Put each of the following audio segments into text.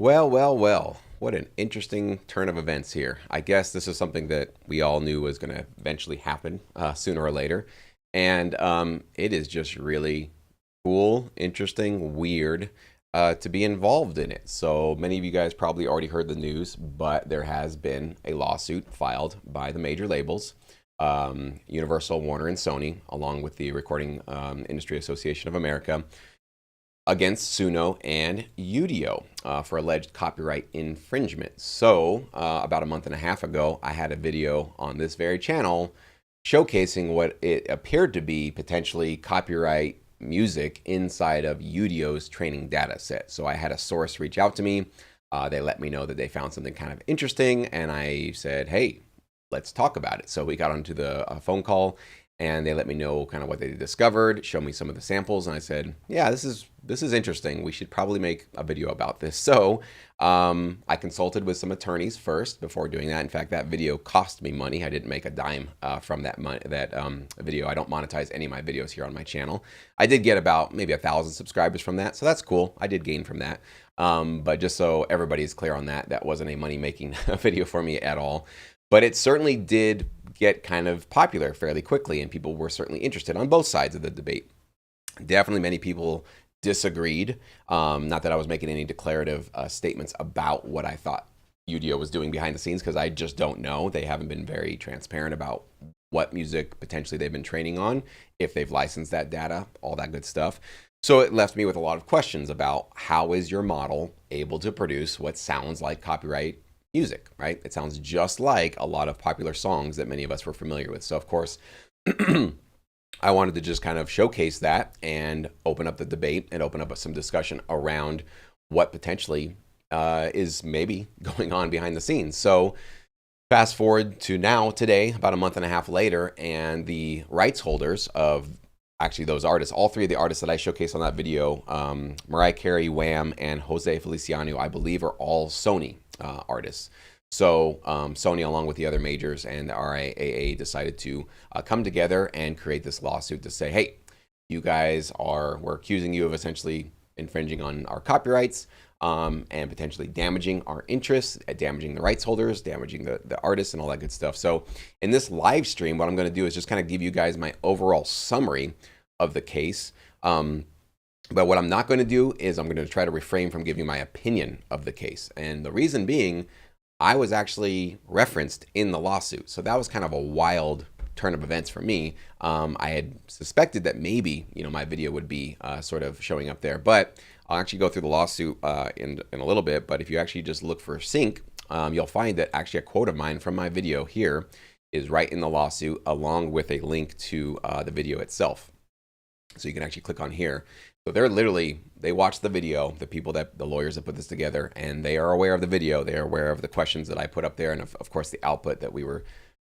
Well, well, well. What an interesting turn of events here. I guess this is something that we all knew was going to eventually happen sooner or later. And it is just really cool, interesting, weird to be involved in it. So many of you guys probably already heard the news, but there has been a lawsuit filed by the major labels, Universal, Warner, and Sony, along with the Recording Industry Association of America, against Suno and Udio for alleged copyright infringement. So, about a month and a half ago, I had a video on this very channel showcasing what it appeared to be potentially copyright music inside of Udio's training data set. So, I had a source reach out to me. They let me know that they found something kind of interesting, and I said, hey, let's talk about it. So, we got onto the phone call, and they let me know kind of what they discovered, show me some of the samples, and I said, yeah, this is interesting. We should probably make a video about this. So I consulted with some attorneys first before doing that. In fact, that video cost me money. I didn't make a dime from that video. I don't monetize any of my videos here on my channel. I did get about maybe 1,000 subscribers from that, so that's cool. I did gain from that. But just so everybody's clear on that, that wasn't a money-making video for me at all. But it certainly did get kind of popular fairly quickly, and people were certainly interested on both sides of the debate. Definitely many people disagreed. Not that I was making any declarative statements about what I thought Udio was doing behind the scenes, because I just don't know. They haven't been very transparent about what music potentially they've been training on, if they've licensed that data, all that good stuff. So it left me with a lot of questions about how is your model able to produce what sounds like copyright music, right? It sounds just like a lot of popular songs that many of us were familiar with. So of course, I wanted to just kind of showcase that and open up the debate and open up some discussion around what potentially is maybe going on behind the scenes. So fast forward to now, today, about a month and a half later, and the rights holders of actually those artists, all three of the artists that I showcased on that video, Mariah Carey, Wham, and Jose Feliciano, I believe are all Sony artists. So Sony, along with the other majors and the RIAA, decided to come together and create this lawsuit to say, hey, you guys we're accusing you of essentially infringing on our copyrights and potentially damaging our interests, damaging the rights holders, damaging the artists and all that good stuff. So in this live stream, what I'm going to do is just kind of give you guys my overall summary of the case. But what I'm not going to do is I'm going to try to refrain from giving my opinion of the case. And the reason being, I was actually referenced in the lawsuit. So that was kind of a wild turn of events for me. I had suspected that maybe, my video would be sort of showing up there, but I'll actually go through the lawsuit in a little bit. But if you actually just look for sync, you'll find that actually a quote of mine from my video here is right in the lawsuit, along with a link to the video itself. So you can actually click on here. So they watched the video, the lawyers that put this together, and they are aware of the video. They are aware of the questions that I put up there, and of course the output that we were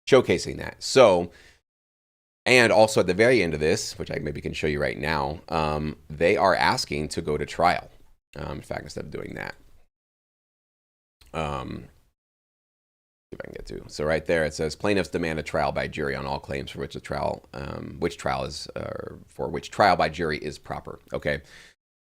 showcasing that. So, and also at the very end of this, which I maybe can show you right now, they are asking to go to trial. In fact, instead of doing that, if I can get to. So right there, it says plaintiffs demand a trial by jury on all claims for which trial by jury is proper. Okay.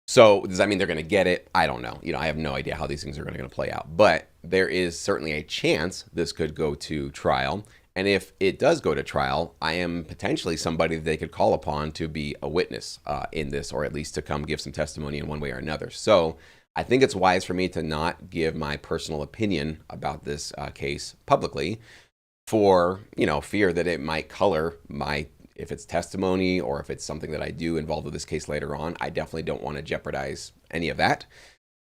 So does that mean they're going to get it? I don't know. I have no idea how these things are going to play out, but there is certainly a chance this could go to trial. And if it does go to trial, I am potentially somebody that they could call upon to be a witness in this, or at least to come give some testimony in one way or another. So I think it's wise for me to not give my personal opinion about this case publicly for, fear that it might color if it's testimony or if it's something that I do involved with this case later on. I definitely don't want to jeopardize any of that.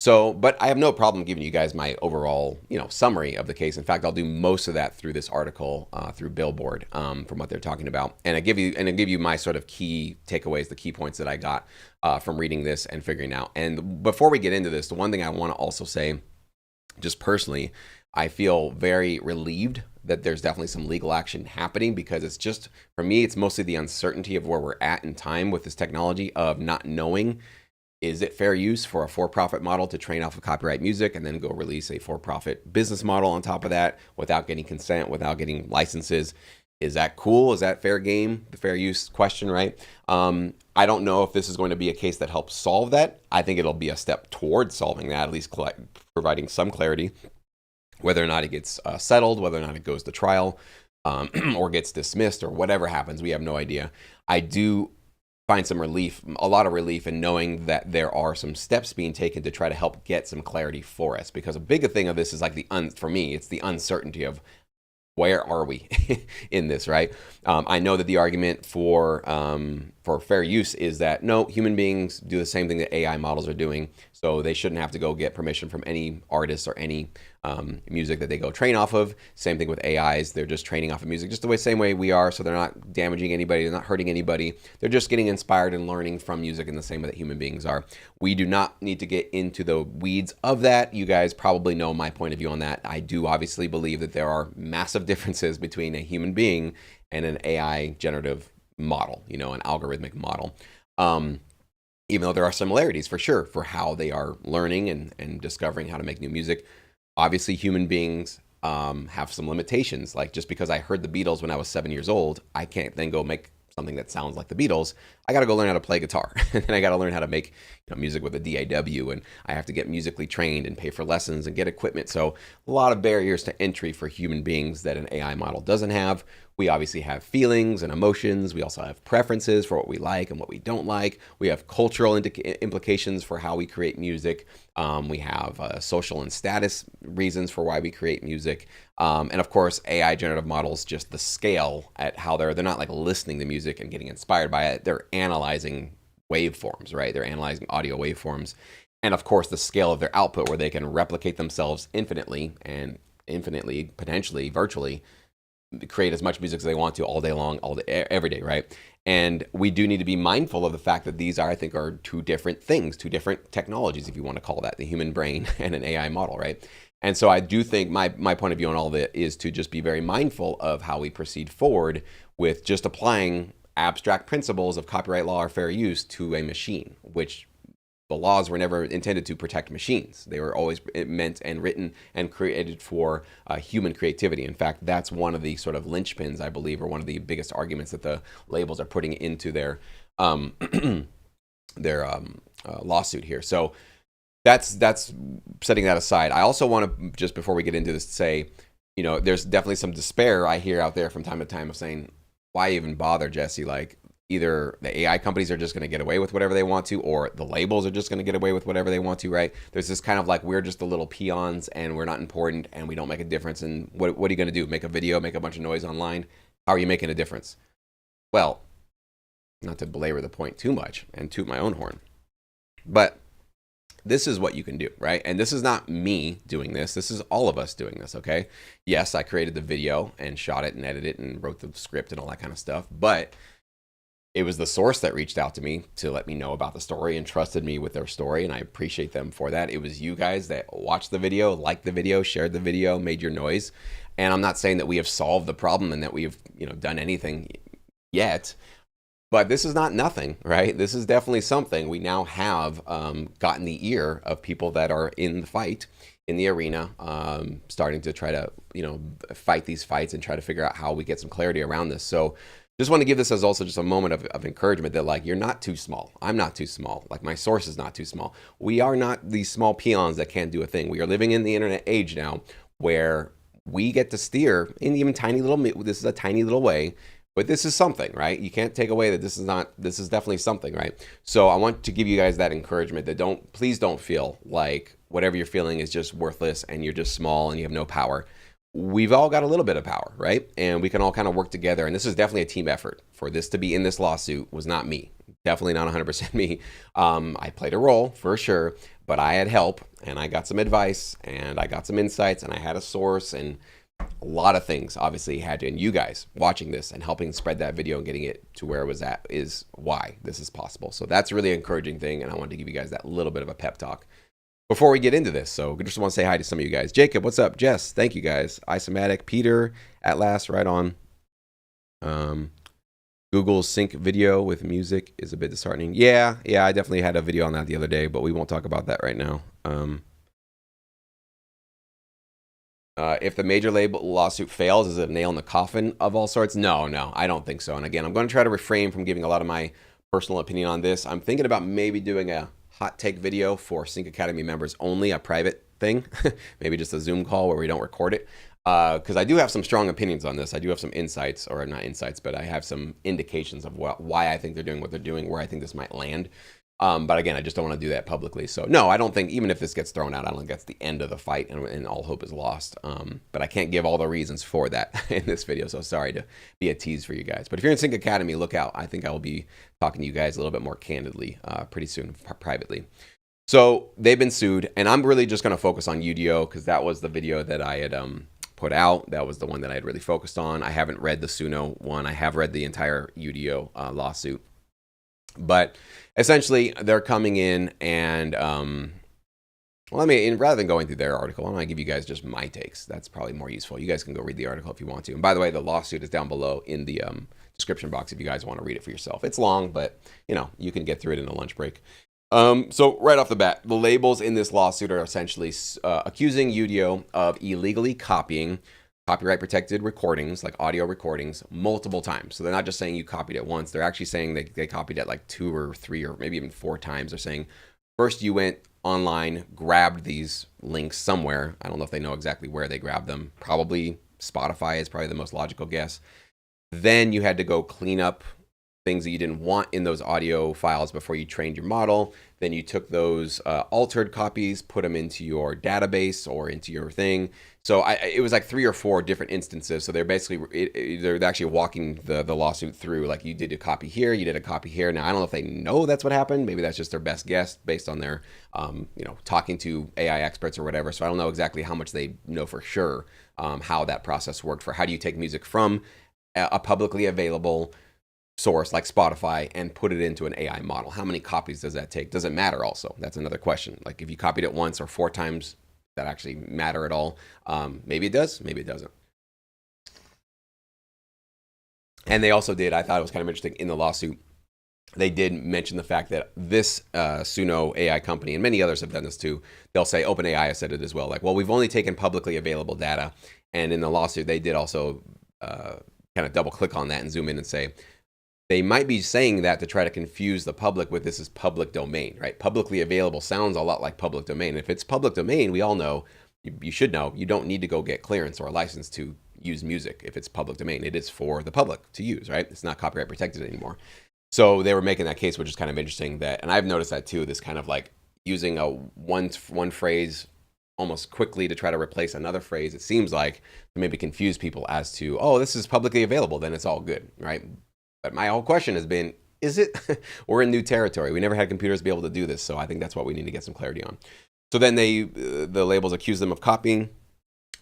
So, but I have no problem giving you guys my overall, summary of the case. In fact, I'll do most of that through this article, through Billboard, from what they're talking about, and I give you my sort of key takeaways, the key points that I got from reading this and figuring out. And before we get into this, the one thing I want to also say, just personally, I feel very relieved that there's definitely some legal action happening, because it's just, for me, it's mostly the uncertainty of where we're at in time with this technology of not knowing. Is it fair use for a for-profit model to train off of copyright music and then go release a for-profit business model on top of that without getting consent, without getting licenses? Is that cool? Is that fair game? The fair use question, right? I don't know if this is going to be a case that helps solve that. I think it'll be a step towards solving that, at least providing some clarity. Whether or not it gets settled, whether or not it goes to trial, or gets dismissed, or whatever happens, we have no idea. I do find some relief, a lot of relief in knowing that there are some steps being taken to try to help get some clarity for us. Because a big thing of this is like for me, it's the uncertainty of where are we in this, right? I know that the argument for fair use is that no, human beings do the same thing that AI models are doing, so they shouldn't have to go get permission from any artist or any music that they go train off of. Same thing with AIs; they're just training off of music, just the same way we are. So they're not damaging anybody, they're not hurting anybody. They're just getting inspired and learning from music in the same way that human beings are. We do not need to get into the weeds of that. You guys probably know my point of view on that. I do obviously believe that there are massive differences between a human being and an AI generative model, an algorithmic model. Even though there are similarities for sure for how they are learning and discovering how to make new music. Obviously, human beings have some limitations. Like just because I heard the Beatles when I was 7 years old, I can't then go make something that sounds like the Beatles. I got to go learn how to play guitar, and then I got to learn how to make music with a DAW, and I have to get musically trained and pay for lessons and get equipment. So a lot of barriers to entry for human beings that an AI model doesn't have. We obviously have feelings and emotions. We also have preferences for what we like and what we don't like. We have cultural implications for how we create music. We have social and status reasons for why we create music. And of course, AI generative models, just the scale at how they're not like listening to music and getting inspired by it. They're analyzing waveforms, right? They're analyzing audio waveforms. And of course, the scale of their output where they can replicate themselves infinitely, potentially, virtually, create as much music as they want to all day long, every day, right? And we do need to be mindful of the fact that these I think are two different things, two different technologies, if you want to call that, the human brain and an AI model, right? And so I do think my point of view on all of it is to just be very mindful of how we proceed forward with just applying abstract principles of copyright law or fair use to a machine, which the laws were never intended to protect machines. They were always meant and written and created for human creativity. In fact, that's one of the sort of linchpins, I believe, or one of the biggest arguments that the labels are putting into their lawsuit here. So that's setting that aside. I also want to, just before we get into this, say, there's definitely some despair I hear out there from time to time of saying, why even bother, Jesse? Like, either the AI companies are just going to get away with whatever they want to, or the labels are just going to get away with whatever they want to, right? There's this kind of like, we're just the little peons and we're not important and we don't make a difference. And what are you going to do? Make a video, make a bunch of noise online? How are you making a difference? Well, not to belabor the point too much and toot my own horn, but this is what you can do, right? And this is not me doing this. This is all of us doing this, okay? Yes, I created the video and shot it and edited it and wrote the script and all that kind of stuff, but it was the source that reached out to me to let me know about the story and trusted me with their story, and I appreciate them for that. It was you guys that watched the video, liked the video, shared the video, made your noise. And I'm not saying that we have solved the problem and that we have, done anything yet, but this is not nothing, right? This is definitely something. We now have gotten the ear of people that are in the fight, in the arena, starting to try to, fight these fights and try to figure out how we get some clarity around this. So just want to give this as also just a moment of encouragement that, like, you're not too small. I'm not too small. Like, my source is not too small. We are not these small peons that can't do a thing. We are living in the internet age now where we get to steer in even this is a tiny little way, but this is something, right? You can't take away that this is definitely something, right? So I want to give you guys that encouragement that please don't feel like whatever you're feeling is just worthless and you're just small and you have no power. We've all got a little bit of power, right? And we can all kind of work together. And this is definitely a team effort. For this to be in this lawsuit was not me. Definitely not 100% me. I played a role for sure, but I had help and I got some advice and I got some insights and I had a source and a lot of things obviously had to. And you guys watching this and helping spread that video and getting it to where it was at is why this is possible. So that's a really encouraging thing. And I wanted to give you guys that little bit of a pep talk before we get into this. So I just want to say hi to some of you guys. Jacob, what's up? Jess, thank you guys. Isomatic, Peter, at last, right on. Google's sync video with music is a bit disheartening. Yeah, I definitely had a video on that the other day, but we won't talk about that right now. If the major label lawsuit fails, is it a nail in the coffin of all sorts? No, no, I don't think so. And again, I'm going to try to refrain from giving a lot of my personal opinion on this. I'm thinking about maybe doing a hot take video for Sync Academy members only, a private thing, maybe just a Zoom call where we don't record it. Because I do have some strong opinions on this. I do have some insights, or not insights, but I have some indications of why I think they're doing what they're doing, where I think this might land. But again, I just don't want to do that publicly. So no, I don't think, even if this gets thrown out, I don't think that's the end of the fight and all hope is lost. But I can't give all the reasons for that in this video. So sorry to be a tease for you guys. But if you're in Sync Academy, look out. I think I will be talking to you guys a little bit more candidly pretty soon, privately. So they've been sued, and I'm really just going to focus on Udio because that was the video that I had put out. That was the one that I had really focused on. I haven't read the Suno one. I have read the entire Udio lawsuit. But essentially, they're coming in and, well, I mean, rather than going through their article, I'm going to give you guys just my takes. That's probably more useful. You guys can go read the article if you want to. And by the way, the lawsuit is down below in the description box if you guys want to read it for yourself. It's long, but, you know, you can get through it in a lunch break. So right off the bat, the labels in this lawsuit are essentially accusing Udio of illegally copying copyright protected recordings, like audio recordings, multiple times. So they're not just saying you copied it once. They're actually saying they copied it like 2 or 3 or maybe even 4 times. They're saying first you went online, grabbed these links somewhere. I don't know if they know exactly where they grabbed them. Probably Spotify is probably the most logical guess. Then you had to go clean up things that you didn't want in those audio files before you trained your model. Then you took those altered copies, put them into your database or into your thing. So it was like 3 or 4 different instances. So they're basically, they're actually walking the lawsuit through, like you did a copy here, you did a copy here. Now, I don't know if they know that's what happened. Maybe that's just their best guess based on their, talking to AI experts or whatever. So I don't know exactly how much they know for sure how that process worked for how do you take music from a publicly available source like Spotify and put it into an AI model. How many copies does that take? Does it matter also? That's another question. Like if you copied it once or 4 times, that actually matter at all? Maybe it does, maybe it doesn't. And they also did, I thought it was kind of interesting in the lawsuit, they did mention the fact that this Suno AI company, and many others have done this too, they'll say, OpenAI has said it as well, like, well, we've only taken publicly available data. And in the lawsuit, they did also kind of double click on that and zoom in and say, they might be saying that to try to confuse the public with this is public domain, right? Publicly available sounds a lot like public domain. If it's public domain, we all know, you should know, you don't need to go get clearance or a license to use music if it's public domain. It is for the public to use, right? It's not copyright protected anymore. So they were making that case, which is kind of interesting that, and I've noticed that too, this kind of like using a one phrase almost quickly to try to replace another phrase, it seems like, to maybe confuse people as to, oh, this is publicly available, then it's all good, right? But my whole question has been, is it? We're in new territory. We never had computers be able to do this, so I think that's what we need to get some clarity on. So then the labels accuse them of copying.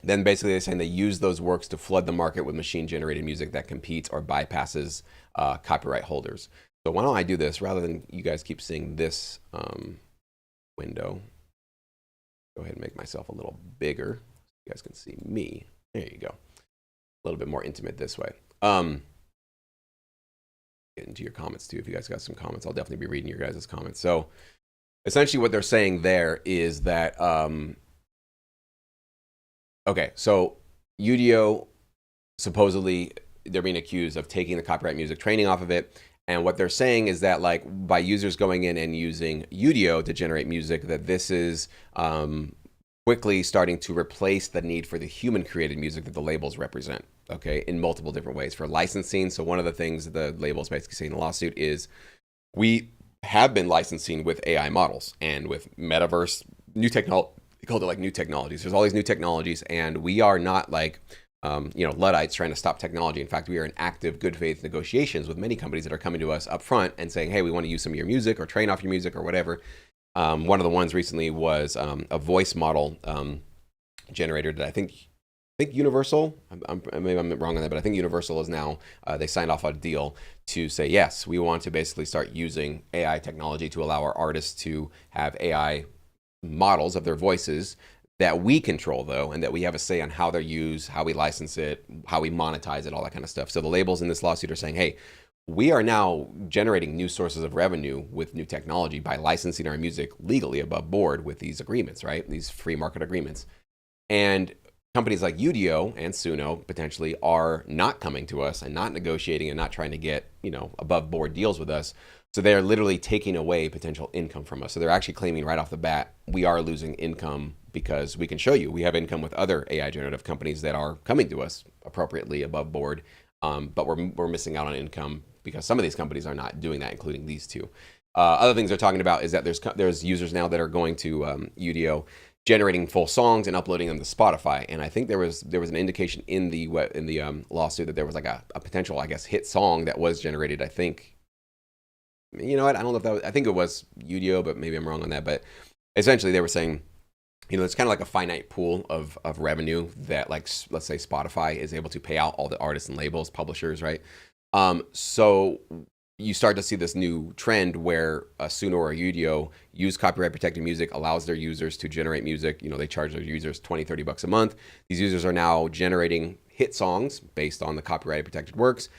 Then basically they're saying they use those works to flood the market with machine-generated music that competes or bypasses copyright holders. So why don't I do this, rather than you guys keep seeing this window. Go ahead and make myself a little bigger so you guys can see me. There you go. A little bit more intimate this way. Get into your comments too. If you guys got some comments, I'll definitely be reading your guys' comments. So essentially what they're saying there is that, okay, so Udio, supposedly they're being accused of taking the copyright music, training off of it. And what they're saying is that, like, by users going in and using Udio to generate music, that this is quickly starting to replace the need for the human created music that the labels represent, okay, in multiple different ways. For licensing, so one of the things the labels basically say in the lawsuit is we have been licensing with AI models and with metaverse, new technology, they called it like new technologies. There's all these new technologies, and we are not like, Luddites trying to stop technology. In fact, we are in active good faith negotiations with many companies that are coming to us up front and saying, hey, we want to use some of your music or train off your music or whatever. One of the ones recently was a voice model generator that I think Universal, maybe I'm wrong on that, but I think Universal is now, they signed off a deal to say, yes, we want to basically start using AI technology to allow our artists to have AI models of their voices that we control, though, and that we have a say on how they're used, how we license it, how we monetize it, all that kind of stuff. So the labels in this lawsuit are saying, hey, we are now generating new sources of revenue with new technology by licensing our music legally above board with these agreements, right? These free market agreements. And companies like Udio and Suno potentially are not coming to us and not negotiating and not trying to get, above board deals with us. So they're literally taking away potential income from us. So they're actually claiming right off the bat, we are losing income because we can show you we have income with other AI generative companies that are coming to us appropriately above board. But we're missing out on income because some of these companies are not doing that, including these two. Other things they're talking about is that there's users now that are going to Udio, generating full songs and uploading them to Spotify. And I think there was an indication in the lawsuit that there was like a potential, I guess, hit song that was generated. I think, you know what? I don't know if that was, I think it was Udio, but maybe I'm wrong on that. But essentially, they were saying, it's kind of like a finite pool of revenue that, like, let's say Spotify is able to pay out all the artists and labels, publishers, right? So you start to see this new trend where a Suno or a Udio use copyright protected music, allows their users to generate music. They charge their users $20-30 a month. These users are now generating hit songs based on the copyright protected works,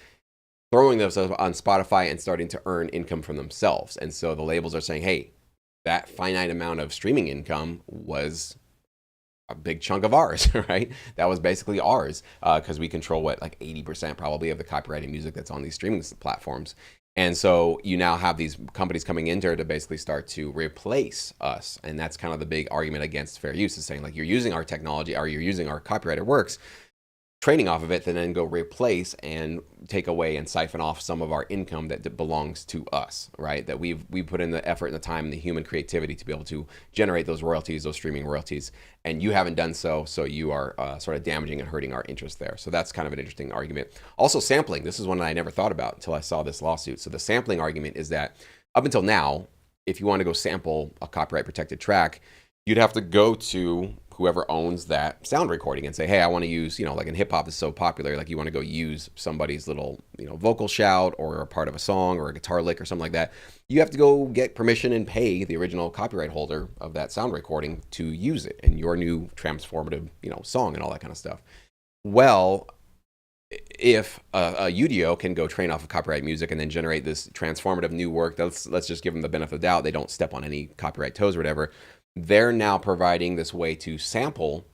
throwing those on Spotify and starting to earn income from themselves. And so the labels are saying, hey, that finite amount of streaming income was a big chunk of ours, right? That was basically ours because we control like 80% probably of the copyrighted music that's on these streaming platforms. And so you now have these companies coming in there to basically start to replace us. And that's kind of the big argument against fair use, is saying, like, you're using our technology or you're using our copyrighted works, training off of it, to then go replace and take away and siphon off some of our income that belongs to us, right? That we put in the effort and the time and the human creativity to be able to generate those royalties, those streaming royalties, and you haven't done so. So you are sort of damaging and hurting our interest there. So that's kind of an interesting argument. Also, sampling. This is one that I never thought about until I saw this lawsuit. So the sampling argument is that up until now, if you want to go sample a copyright protected track, you'd have to go to whoever owns that sound recording and say, hey, I want to use, like in hip hop is so popular, like you want to go use somebody's little, vocal shout or a part of a song or a guitar lick or something like that. You have to go get permission and pay the original copyright holder of that sound recording to use it in your new transformative, song and all that kind of stuff. Well, if a Udio can go train off of copyright music and then generate this transformative new work, let's just give them the benefit of the doubt. They don't step on any copyright toes or whatever. They're now providing this way to sample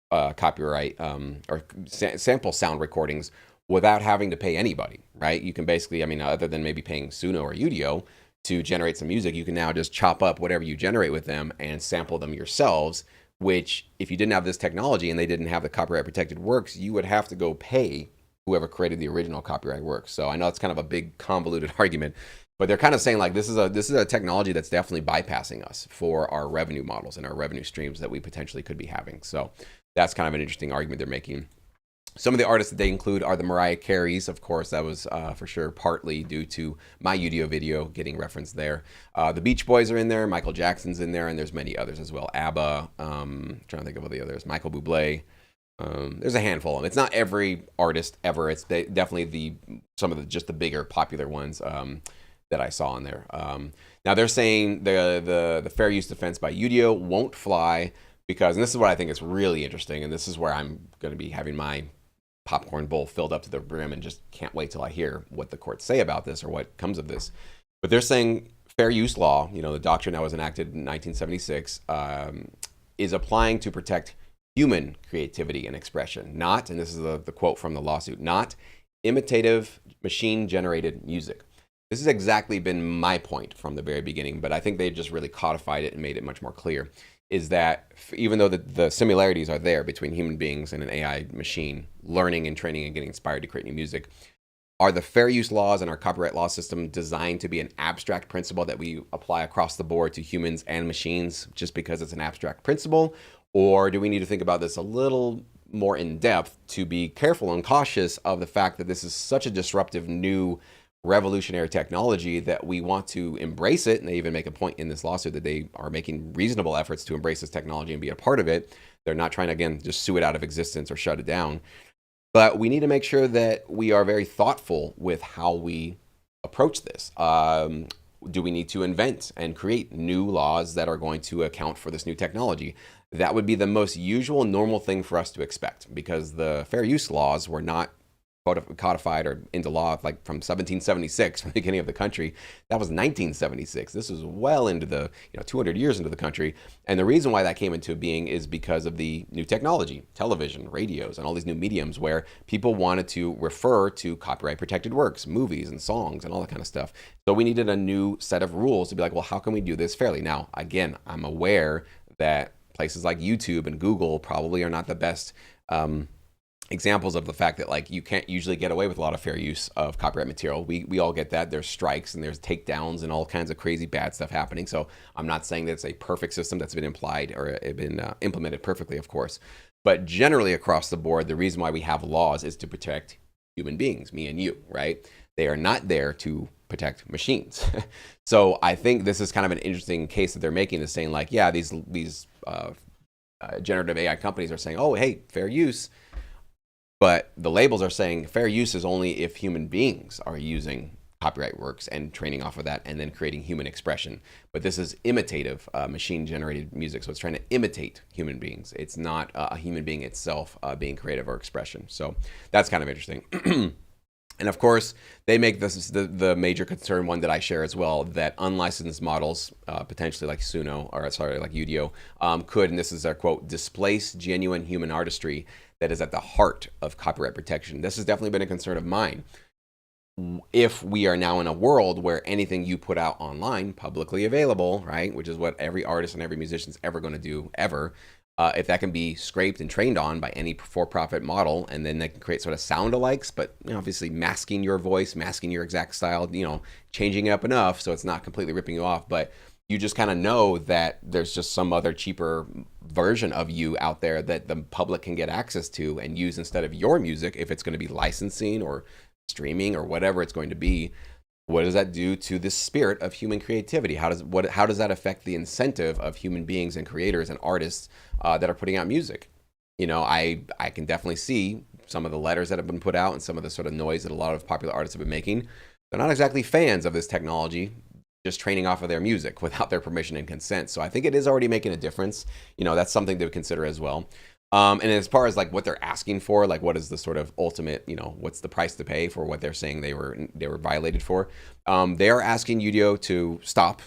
copyright or sample sound recordings without having to pay anybody, right? You can basically, other than maybe paying Suno or Udio to generate some music, you can now just chop up whatever you generate with them and sample them yourselves, which if you didn't have this technology and they didn't have the copyright protected works, you would have to go pay whoever created the original copyright works. So I know it's kind of a big convoluted argument, but they're kind of saying, like, this is a technology that's definitely bypassing us for our revenue models and our revenue streams that we potentially could be having. So that's kind of an interesting argument they're making. Some of the artists that they include are the Mariah Careys. Of course, that was for sure partly due to my Udio video getting referenced there. The Beach Boys are in there. Michael Jackson's in there, and there's many others as well. ABBA, trying to think of all the others. Michael Bublé. There's a handful of them. It's not every artist ever. It's definitely some of the bigger popular ones that I saw in there. Now they're saying the fair use defense by Udio won't fly because, and this is what I think is really interesting, and this is where I'm going to be having my popcorn bowl filled up to the brim and just can't wait till I hear what the courts say about this or what comes of this. But they're saying fair use law, the doctrine that was enacted in 1976, is applying to protect human creativity and expression, not, and this is the quote from the lawsuit, not imitative machine-generated music. This has exactly been my point from the very beginning, but I think they just really codified it and made it much more clear, is that even though the similarities are there between human beings and an AI machine, learning and training and getting inspired to create new music, are the fair use laws and our copyright law system designed to be an abstract principle that we apply across the board to humans and machines just because it's an abstract principle? Or do we need to think about this a little more in depth to be careful and cautious of the fact that this is such a disruptive new revolutionary technology that we want to embrace it? And they even make a point in this lawsuit that they are making reasonable efforts to embrace this technology and be a part of it. They're not trying to, again, just sue it out of existence or shut it down. But we need to make sure that we are very thoughtful with how we approach this. Do we need to invent and create new laws that are going to account for this new technology? That would be the most usual, normal thing for us to expect, because the fair use laws were not codified or into law like from 1776, from the beginning of the country. That was 1976. This was well into the 200 years into the country. And the reason why that came into being is because of the new technology, television, radios, and all these new mediums where people wanted to refer to copyright protected works, movies and songs and all that kind of stuff. So we needed a new set of rules to be like, well, how can we do this fairly? Now, again, I'm aware that places like YouTube and Google probably are not the best examples of the fact that like you can't usually get away with a lot of fair use of copyright material. We all get that. There's strikes and there's takedowns and all kinds of crazy bad stuff happening. So I'm not saying that it's a perfect system that's been implied or been implemented perfectly, of course. But generally across the board, the reason why we have laws is to protect human beings, me and you, right? They are not there to protect machines. So I think this is kind of an interesting case that they're making, is saying like, yeah, these generative AI companies are saying, oh, hey, fair use. But the labels are saying fair use is only if human beings are using copyright works and training off of that and then creating human expression. But this is imitative machine-generated music. So it's trying to imitate human beings. It's not a human being itself being creative or expression. So that's kind of interesting. And of course, they make this the major concern, one that I share as well, that unlicensed models, potentially like like Udio, could, and this is their quote, displace genuine human artistry that is at the heart of copyright protection. This has definitely been a concern of mine. If we are now in a world where anything you put out online, publicly available, right, which is what every artist and every musician is ever going to do, ever, if that can be scraped and trained on by any for-profit model, and then they can create sort of sound-alikes, but obviously masking your voice, masking your exact style, changing it up enough so it's not completely ripping you off, but you just kind of know that there's just some other cheaper version of you out there that the public can get access to and use instead of your music, if it's going to be licensing or streaming or whatever it's going to be. What does that do to the spirit of human creativity? How does that affect the incentive of human beings and creators and artists that are putting out music? I can definitely see some of the letters that have been put out and some of the sort of noise that a lot of popular artists have been making. They're not exactly fans of this technology, just training off of their music without their permission and consent. So I think it is already making a difference. That's something to consider as well. And as far as like what they're asking for, like what is the sort of ultimate, what's the price to pay for what they're saying they were violated for? They are asking Udio to stop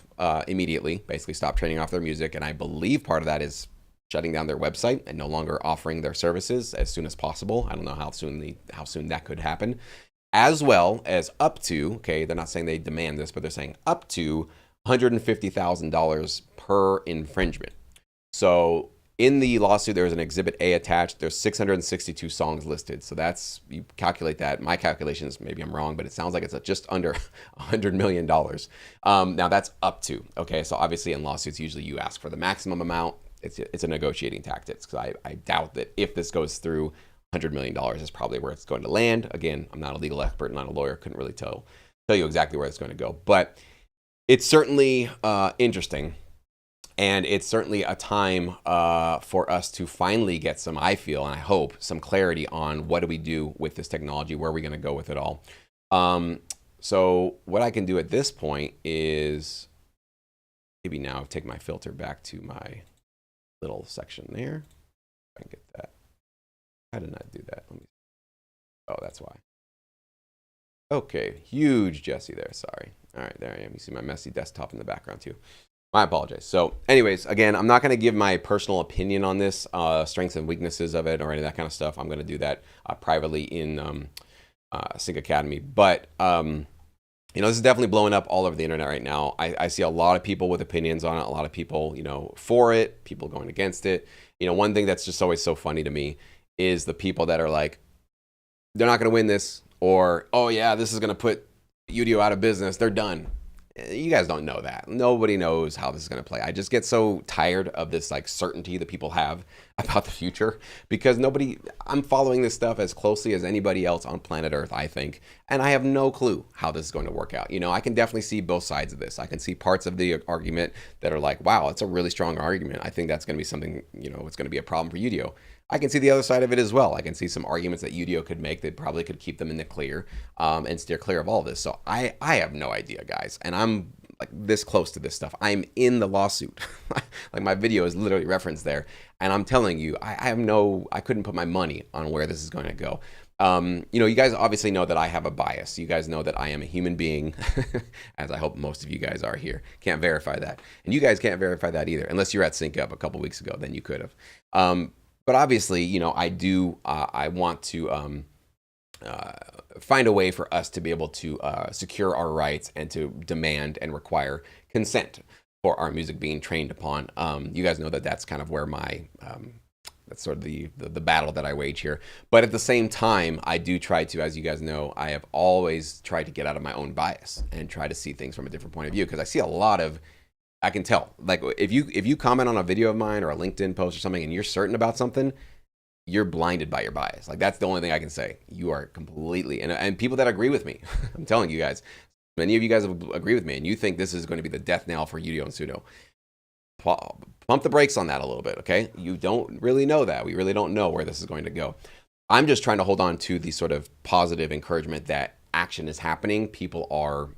immediately, basically stop training off their music. And I believe part of that is shutting down their website and no longer offering their services as soon as possible. I don't know how soon that could happen. As well as up to, okay, they're not saying they demand this, but they're saying up to $150,000 per infringement. So in the lawsuit, there was an Exhibit A attached. There's 662 songs listed. So that's, you calculate that. My calculations, maybe I'm wrong, but it sounds like it's just under $100 million. Now that's up to, okay? So obviously in lawsuits, usually you ask for the maximum amount. It's a negotiating tactic, because I doubt that if this goes through, $100 million is probably where it's going to land. Again, I'm not a legal expert, not a lawyer, couldn't really tell you exactly where it's going to go. But it's certainly interesting. And it's certainly a time for us to finally get some, I feel, and I hope, some clarity on what do we do with this technology, where are we going to go with it all. So what I can do at this point is maybe now take my filter back to my little section there. I can get that. How did I do that? Oh, that's why. Okay, huge Jesse there, sorry. All right, there I am. You see my messy desktop in the background too. I apologize. So anyways, again, I'm not going to give my personal opinion on this, strengths and weaknesses of it or any of that kind of stuff. I'm going to do that privately in Sync Academy. But, this is definitely blowing up all over the internet right now. I see a lot of people with opinions on it, a lot of people, for it, people going against it. One thing that's just always so funny to me is the people that are like, they're not going to win this, or, oh yeah, this is going to put Udio out of business. They're done. You guys don't know that. Nobody knows how this is going to play. I just get so tired of this like certainty that people have about the future, because I'm following this stuff as closely as anybody else on planet Earth, I think. And I have no clue how this is going to work out. I can definitely see both sides of this. I can see parts of the argument that are like, wow, it's a really strong argument. I think that's going to be something, it's going to be a problem for Udio. I can see the other side of it as well. I can see some arguments that Udio could make that probably could keep them in the clear and steer clear of all of this. So I have no idea, guys. And I'm like this close to this stuff. I'm in the lawsuit. Like my video is literally referenced there. And I'm telling you, I couldn't put my money on where this is going to go. You guys obviously know that I have a bias. You guys know that I am a human being, as I hope most of you guys are here. Can't verify that. And you guys can't verify that either, unless you're at Sync Up a couple weeks ago, then you could have. But obviously, I want to uh, find a way for us to be able to secure our rights and to demand and require consent for our music being trained upon. You guys know that that's kind of where my that's sort of the battle that I wage here. But at the same time, I do try to, as you guys know, I have always tried to get out of my own bias and try to see things from a different point of view, because I see a lot of, I can tell, like if you comment on a video of mine or a LinkedIn post or something and you're certain about something, you're blinded by your bias. Like, that's the only thing I can say. You are completely, and people that agree with me, I'm telling you guys, many of you guys agree with me, and you think this is going to be the death knell for Udio and Sudo. Pump the brakes on that a little bit, okay? You don't really know that. We really don't know where this is going to go. I'm just trying to hold on to the sort of positive encouragement that action is happening. People are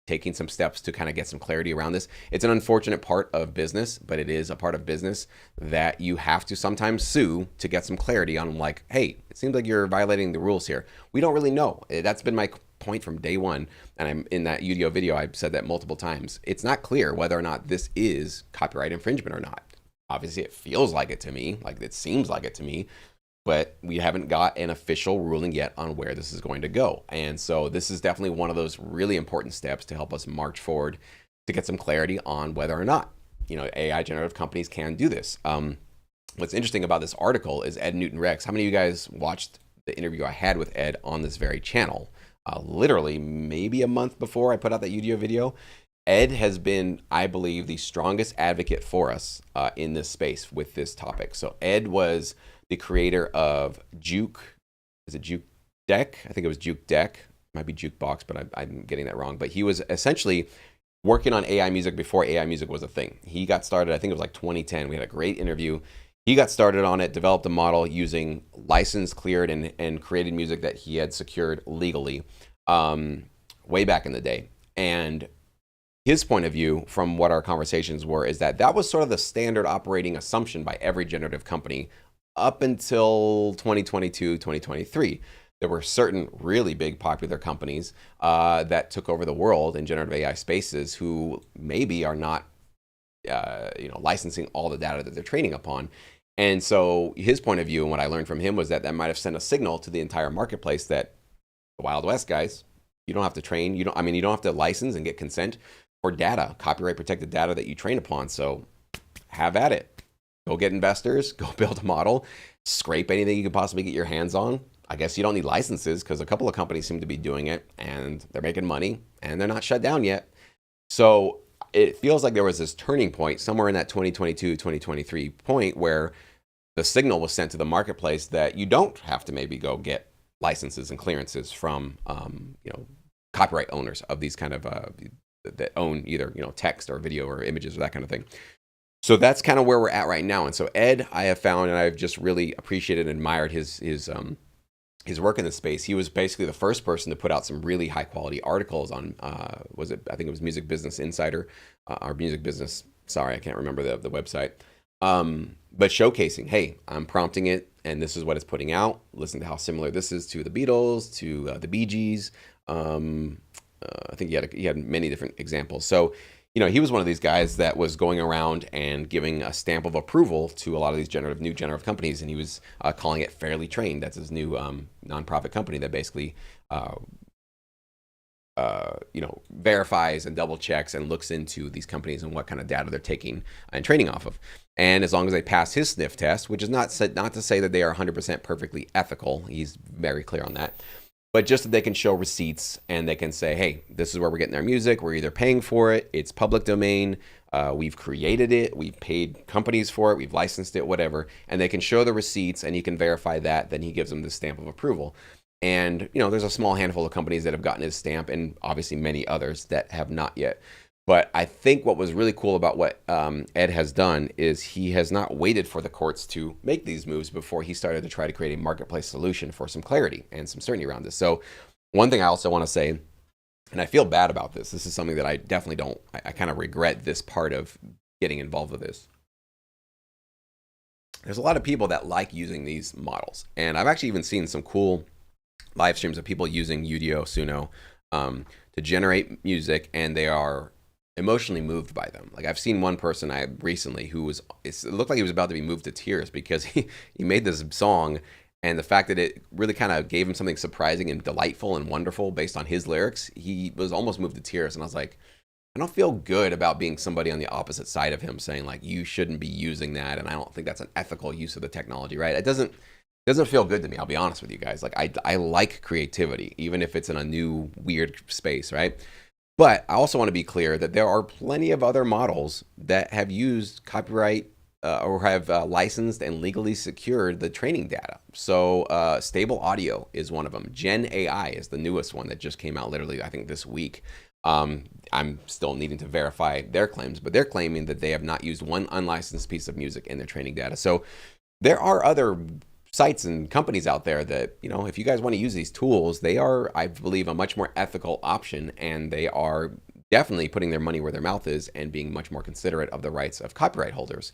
taking some steps to kind of get some clarity around this. It's an unfortunate part of business, but it is a part of business that you have to sometimes sue to get some clarity on, like, hey, it seems like you're violating the rules here. We don't really know. That's been my point from day one. And I'm in that Udio video, I've said that multiple times. It's not clear whether or not this is copyright infringement or not. Obviously, it feels like it to me, like it seems like it to me, but we haven't got an official ruling yet on where this is going to go. And so this is definitely one of those really important steps to help us march forward to get some clarity on whether or not, AI generative companies can do this. What's interesting about this article is Ed Newton Rex. How many of you guys watched the interview I had with Ed on this very channel? Literally maybe a month before I put out that Udio video. Ed has been, I believe, the strongest advocate for us in this space with this topic. So Ed was the creator of Juke. Is it Juke Deck? I think it was Juke Deck. It might be Jukebox, but I'm getting that wrong. But he was essentially working on AI music before AI music was a thing. He got started, I think it was like 2010. We had a great interview. He got started on it, developed a model using licensed, cleared, and created music that he had secured legally way back in the day. And his point of view from what our conversations were is that that was sort of the standard operating assumption by every generative company up until 2022, 2023. There were certain really big popular companies that took over the world in generative AI spaces who maybe are not licensing all the data that they're training upon. And so his point of view and what I learned from him was that might have sent a signal to the entire marketplace that the Wild West, guys, you don't have to train. You don't have to license and get consent for data, copyright protected data that you train upon. So have at it. Go get investors, go build a model, scrape anything you can possibly get your hands on. I guess you don't need licenses because a couple of companies seem to be doing it and they're making money and they're not shut down yet. So it feels like there was this turning point somewhere in that 2022, 2023 point where the signal was sent to the marketplace that you don't have to maybe go get licenses and clearances from, copyright owners of these kind of, that own either, text or video or images or that kind of thing. So that's kind of where we're at right now. And so Ed, I have found, and I've just really appreciated and admired his work in this space. He was basically the first person to put out some really high quality articles on, I think it was Music Business Insider, or Music Business, sorry, I can't remember the website. But showcasing, hey, I'm prompting it and this is what it's putting out. Listen to how similar this is to the Beatles, to the Bee Gees. I think he had many different examples. So, he was one of these guys that was going around and giving a stamp of approval to a lot of these new generative companies, and he was calling it Fairly Trained. That's his new nonprofit company that basically, verifies and double checks and looks into these companies and what kind of data they're taking and training off of. And as long as they pass his sniff test, which is not to say that they are 100% perfectly ethical, he's very clear on that, but just that they can show receipts and they can say, hey, this is where we're getting our music. We're either paying for it. It's public domain. We've created it. We've paid companies for it. We've licensed it, whatever. And they can show the receipts and he can verify that. Then he gives them the stamp of approval. And, there's a small handful of companies that have gotten his stamp and obviously many others that have not yet. But I think what was really cool about what Ed has done is he has not waited for the courts to make these moves before he started to try to create a marketplace solution for some clarity and some certainty around this. So one thing I also want to say, and I feel bad about this, this is something that I definitely don't, I kind of regret this part of getting involved with this. There's a lot of people that like using these models. And I've actually even seen some cool live streams of people using Udio Suno to generate music, and they are emotionally moved by them. Like I've seen one person I recently who was, it looked like he was about to be moved to tears because he made this song, and the fact that it really kind of gave him something surprising and delightful and wonderful based on his lyrics, he was almost moved to tears. And I was like, I don't feel good about being somebody on the opposite side of him saying like you shouldn't be using that, and I don't think that's an ethical use of the technology, right? It doesn't feel good to me. I'll be honest with you guys. Like I like creativity, even if it's in a new weird space, right? But I also want to be clear that there are plenty of other models that have used copyright or have licensed and legally secured the training data. So Stable Audio is one of them. Gen AI is the newest one that just came out literally, I think, this week. I'm still needing to verify their claims, but they're claiming that they have not used one unlicensed piece of music in their training data. So there are other sites and companies out there that, if you guys want to use these tools, they are, I believe, a much more ethical option, and they are definitely putting their money where their mouth is and being much more considerate of the rights of copyright holders.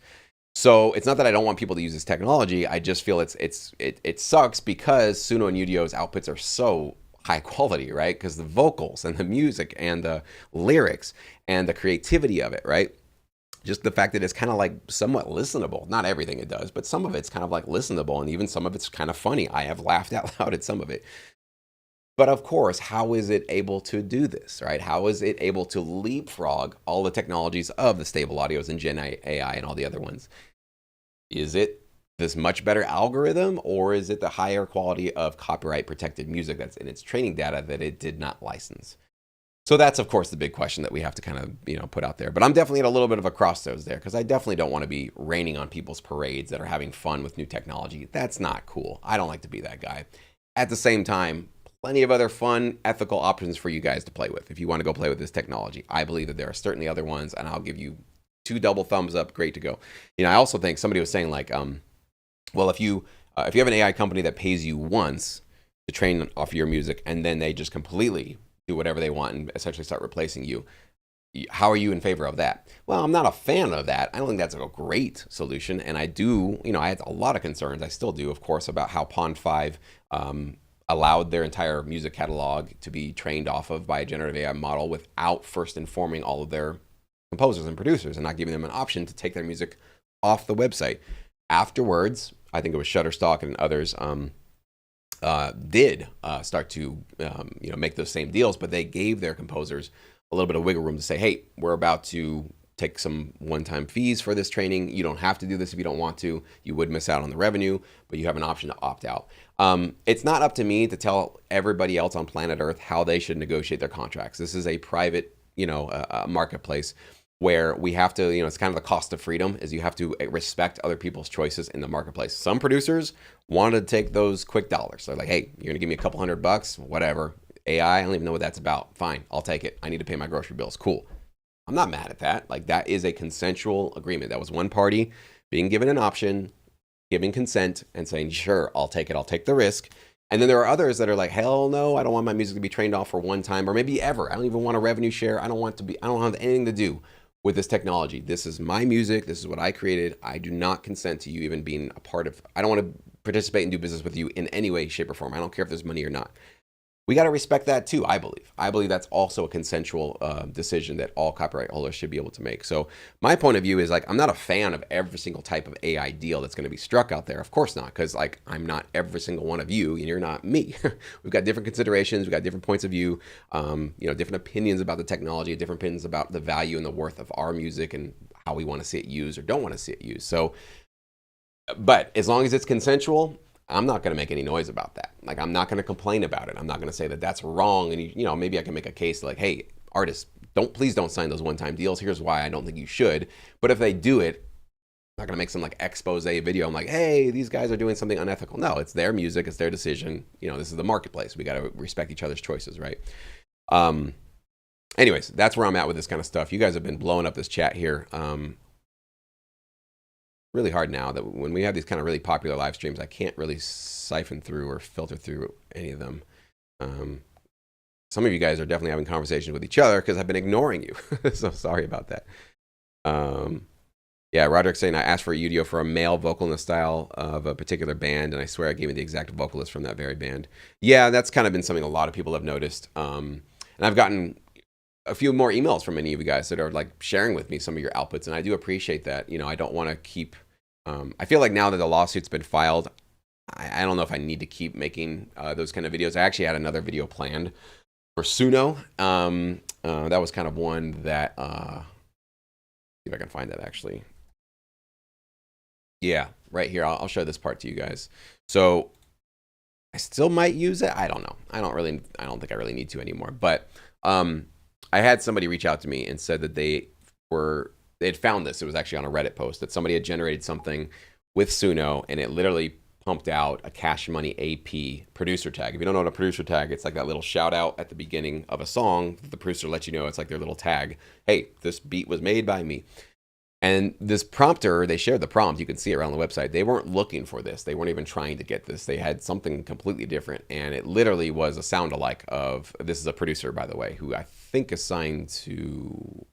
So it's not that I don't want people to use this technology. I just feel it sucks because Suno and Udio's outputs are so high quality, right? Because the vocals and the music and the lyrics and the creativity of it, right? Just the fact that it's kind of like somewhat listenable. Not everything it does, but some of it's kind of like listenable, and even some of it's kind of funny. I have laughed out loud at some of it. But of course, how is it able to do this, right? How is it able to leapfrog all the technologies of the Stable Audios and Gen AI and all the other ones? Is it this much better algorithm, or is it the higher quality of copyright protected music that's in its training data that it did not license? So that's, of course, the big question that we have to kind of, put out there. But I'm definitely at a little bit of a crossroads there, because I definitely don't want to be raining on people's parades that are having fun with new technology. That's not cool. I don't like to be that guy. At the same time, plenty of other fun, ethical options for you guys to play with if you want to go play with this technology. I believe that there are certainly other ones, and I'll give you 2 double thumbs up. Great to go. I also think somebody was saying like, well, if you have an AI company that pays you once to train off your music, and then they just completely do whatever they want and essentially start replacing you, how are you in favor of that? Well, I'm not a fan of that. I don't think that's a great solution. And I do, I had a lot of concerns. I still do, of course, about how Pond 5 allowed their entire music catalog to be trained off of by a generative AI model without first informing all of their composers and producers and not giving them an option to take their music off the website. Afterwards, I think it was Shutterstock and others did start to make those same deals, but they gave their composers a little bit of wiggle room to say, hey, we're about to take some one-time fees for this training. You don't have to do this if you don't want to. You would miss out on the revenue, but you have an option to opt out. It's not up to me to tell everybody else on planet Earth how they should negotiate their contracts. This is a private, marketplace where we have to, it's kind of the cost of freedom, is you have to respect other people's choices in the marketplace. Some producers want to take those quick dollars. They're like, hey, you're going to give me a couple $100, whatever. AI, I don't even know what that's about. Fine, I'll take it. I need to pay my grocery bills. Cool. I'm not mad at that. Like, that is a consensual agreement. That was one party being given an option, giving consent, and saying, sure, I'll take it. I'll take the risk. And then there are others that are like, hell no, I don't want my music to be trained off for one time or maybe ever. I don't even want a revenue share. I don't have anything to do with this technology. This is my music. This is what I created. I do not consent to you even being a part of, I don't want to participate and do business with you in any way, shape, or form. I don't care if there's money or not. We got to respect that too, I believe. I believe that's also a consensual decision that all copyright holders should be able to make. So my point of view is like, I'm not a fan of every single type of AI deal that's going to be struck out there. Of course not, because like I'm not every single one of you and you're not me. We've got different considerations. We've got different points of view, different opinions about the technology, different opinions about the value and the worth of our music and how we want to see it used or don't want to see it used. So, but as long as it's consensual, I'm not going to make any noise about that. Like, I'm not going to complain about it. I'm not going to say that that's wrong. And, maybe I can make a case like, hey, artists, please don't sign those one-time deals. Here's why I don't think you should. But if they do it, I'm not going to make some like expose video. I'm like, hey, these guys are doing something unethical. No, it's their music. It's their decision. This is the marketplace. We got to respect each other's choices, right? Anyways, that's where I'm at with this kind of stuff. You guys have been blowing up this chat here. Really hard now that when we have these kind of really popular live streams, I can't really siphon through or filter through any of them. Some of you guys are definitely having conversations with each other because I've been ignoring you. So sorry about that. Yeah, Roderick's saying I asked for Udio for a male vocal in the style of a particular band, and I swear I gave me the exact vocalist from that very band. Yeah, that's kind of been something a lot of people have noticed. And I've gotten a few more emails from many of you guys that are like sharing with me some of your outputs, and I do appreciate that. I don't want to keep. I feel like now that the lawsuit's been filed, I don't know if I need to keep making those kind of videos. I actually had another video planned for Suno. That was kind of one that. See if I can find that actually. Yeah, right here. I'll show this part to you guys. So I still might use it. I don't know. I don't think I really need to anymore. But I had somebody reach out to me and said that they had found this. It was actually on a Reddit post that somebody had generated something with Suno, and it literally pumped out a Cash Money AP producer tag. If you don't know what a producer tag, it's like that little shout out at the beginning of a song that the producer lets you know. It's like their little tag. Hey, this beat was made by me. And this prompter, they shared the prompt. You can see it around the website. They weren't looking for this. They weren't even trying to get this. They had something completely different. And it literally was a sound alike of, this is a producer, by the way, who I think is signed to,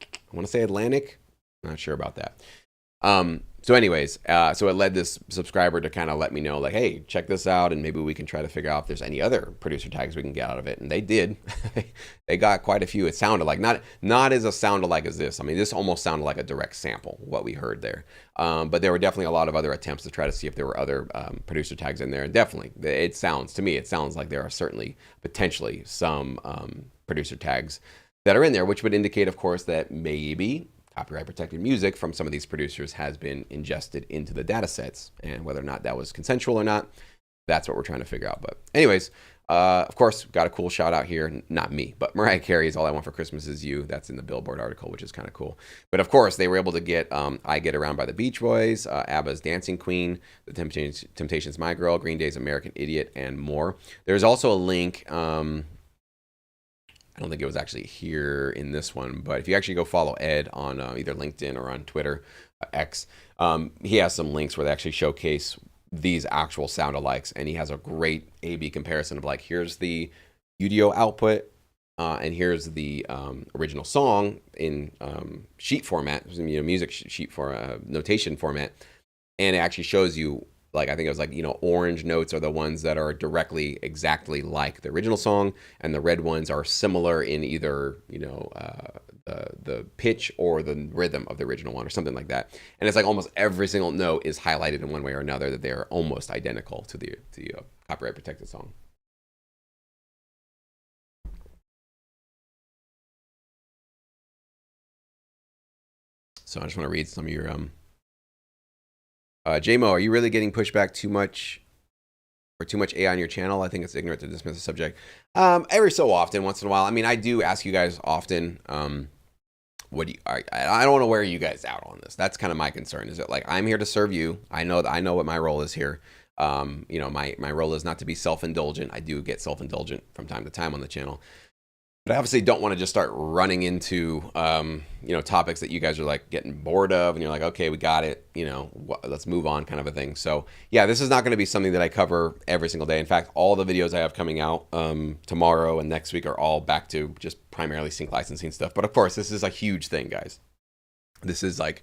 I want to say Atlantic. I'm not sure about that. So anyways, so it led this subscriber to kind of let me know, like, hey, check this out, and maybe we can try to figure out if there's any other producer tags we can get out of it. And they did. They got quite a few. It sounded like, not as a sound alike as this. I mean, this almost sounded like a direct sample, what we heard there. But there were definitely a lot of other attempts to try to see if there were other producer tags in there. And definitely, to me, it sounds like there are certainly, potentially, some producer tags that are in there, which would indicate, of course, that maybe copyright protected music from some of these producers has been ingested into the data sets, and whether or not that was consensual or not, that's what we're trying to figure out. But anyways, of course, got a cool shout out here. Not me, but Mariah Carey's All I Want for Christmas Is You. That's in the Billboard article, which is kind of cool. But of course, they were able to get I Get Around by the Beach Boys, ABBA's Dancing Queen, The Temptations' My Girl, Green Day's American Idiot, and more. There's also a link. I don't think it was actually here in this one, but if you actually go follow Ed on either LinkedIn or on Twitter, X, he has some links where they actually showcase these actual sound alikes, and he has a great A/B comparison of like, here's the Udio output, and here's the original song in sheet format, music sheet for notation format, and it actually shows you. Like, I think it was like, orange notes are the ones that are directly exactly like the original song, and the red ones are similar in either, the pitch or the rhythm of the original one or something like that. And it's like almost every single note is highlighted in one way or another, that they are almost identical to the copyright protected song. So I just want to read some of your JMO, are you really getting pushback too much AI on your channel? I think it's ignorant to dismiss the subject. Every so often, once in a while. I mean, I do ask you guys often, what do you, I don't want to wear you guys out on this. That's kind of my concern. Is it like, I'm here to serve you. I know what my role is here. My role is not to be self-indulgent. I do get self-indulgent from time to time on the channel. But I obviously don't want to just start running into, topics that you guys are like getting bored of, and you're like, okay, we got it, let's move on, kind of a thing. So yeah, this is not going to be something that I cover every single day. In fact, all the videos I have coming out tomorrow and next week are all back to just primarily sync licensing stuff. But of course, this is a huge thing, guys. This is like,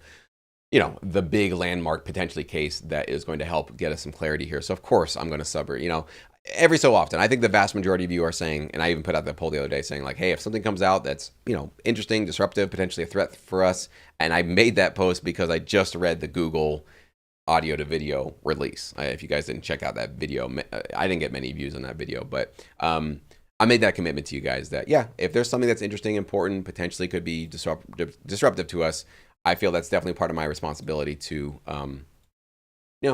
the big landmark potentially case that is going to help get us some clarity here. So of course I'm going to sub it, every so often. I think the vast majority of you are saying, and I even put out that poll the other day saying like, hey, if something comes out that's, interesting, disruptive, potentially a threat for us. And I made that post because I just read the Google audio to video release. If you guys didn't check out that video, I didn't get many views on that video, but I made that commitment to you guys that, yeah, if there's something that's interesting, important, potentially could be disruptive to us, I feel that's definitely part of my responsibility to,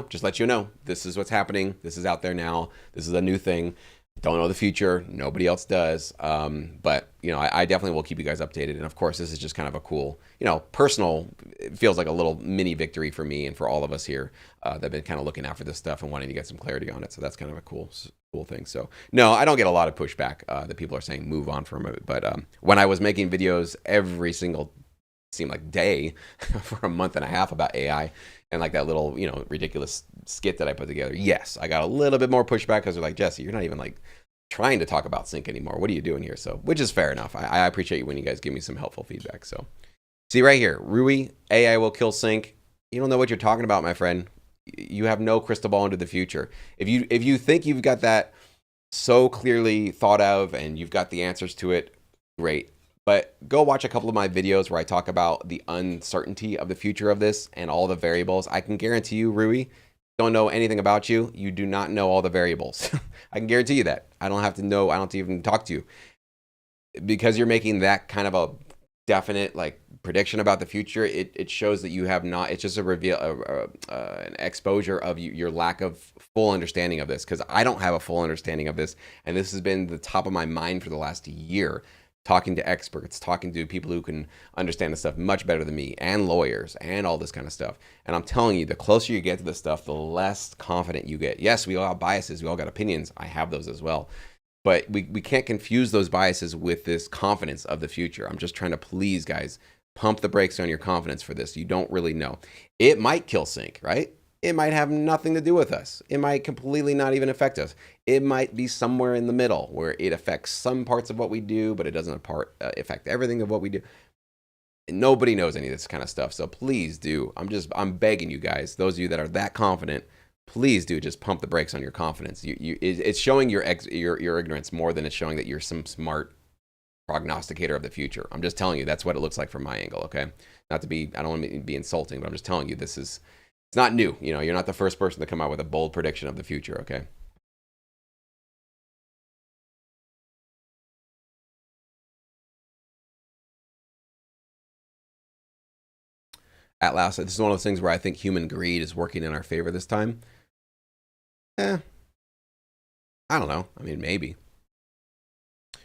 just let you know, this is what's happening. This is out there now. This is a new thing. Don't know the future. Nobody else does. But, I definitely will keep you guys updated. And of course, this is just kind of a cool, personal, it feels like a little mini victory for me and for all of us here that have been kind of looking out for this stuff and wanting to get some clarity on it. So that's kind of a cool thing. So no, I don't get a lot of pushback that people are saying move on from it. But when I was making videos every single seemed like day for a month and a half about AI and like that little, ridiculous skit that I put together. Yes, I got a little bit more pushback because they're like, Jesse, you're not even like trying to talk about sync anymore. What are you doing here? So, which is fair enough. I appreciate you when you guys give me some helpful feedback. So See right here, Rui, AI will kill sync. You don't know what you're talking about, my friend. You have no crystal ball into the future. If you think you've got that so clearly thought of and you've got the answers to it, great. But go watch a couple of my videos where I talk about the uncertainty of the future of this and all the variables. I can guarantee you, Rui, don't know anything about you. You do not know all the variables. I can guarantee you that. I don't have to know. I don't have to even talk to you because you're making that kind of a definite like prediction about the future. It shows that you have not. It's just a reveal, an exposure of your lack of full understanding of this. Because I don't have a full understanding of this, and this has been the top of my mind for the last year. Talking to experts, talking to people who can understand the stuff much better than me, and lawyers, and all this kind of stuff. And I'm telling you, the closer you get to this stuff, the less confident you get. Yes, we all have biases. We all got opinions. I have those as well. But we can't confuse those biases with this confidence of the future. I'm just trying to please guys, pump the brakes on your confidence for this. You don't really know. It might kill sync, right? It might have nothing to do with us. It might completely not even affect us. It might be somewhere in the middle where it affects some parts of what we do, but it doesn't affect everything of what we do. Nobody knows any of this kind of stuff. So please do. I'm begging you guys, those of you that are that confident, please do just pump the brakes on your confidence. It's showing your ignorance more than it's showing that you're some smart prognosticator of the future. I'm just telling you that's what it looks like from my angle. Okay, not to be, I don't want to be insulting, but I'm just telling you it's not new. You know, you're not the first person to come out with a bold prediction of the future. Okay. At last, this is one of those things where I think human greed is working in our favor this time. Eh, I don't know. I mean, maybe.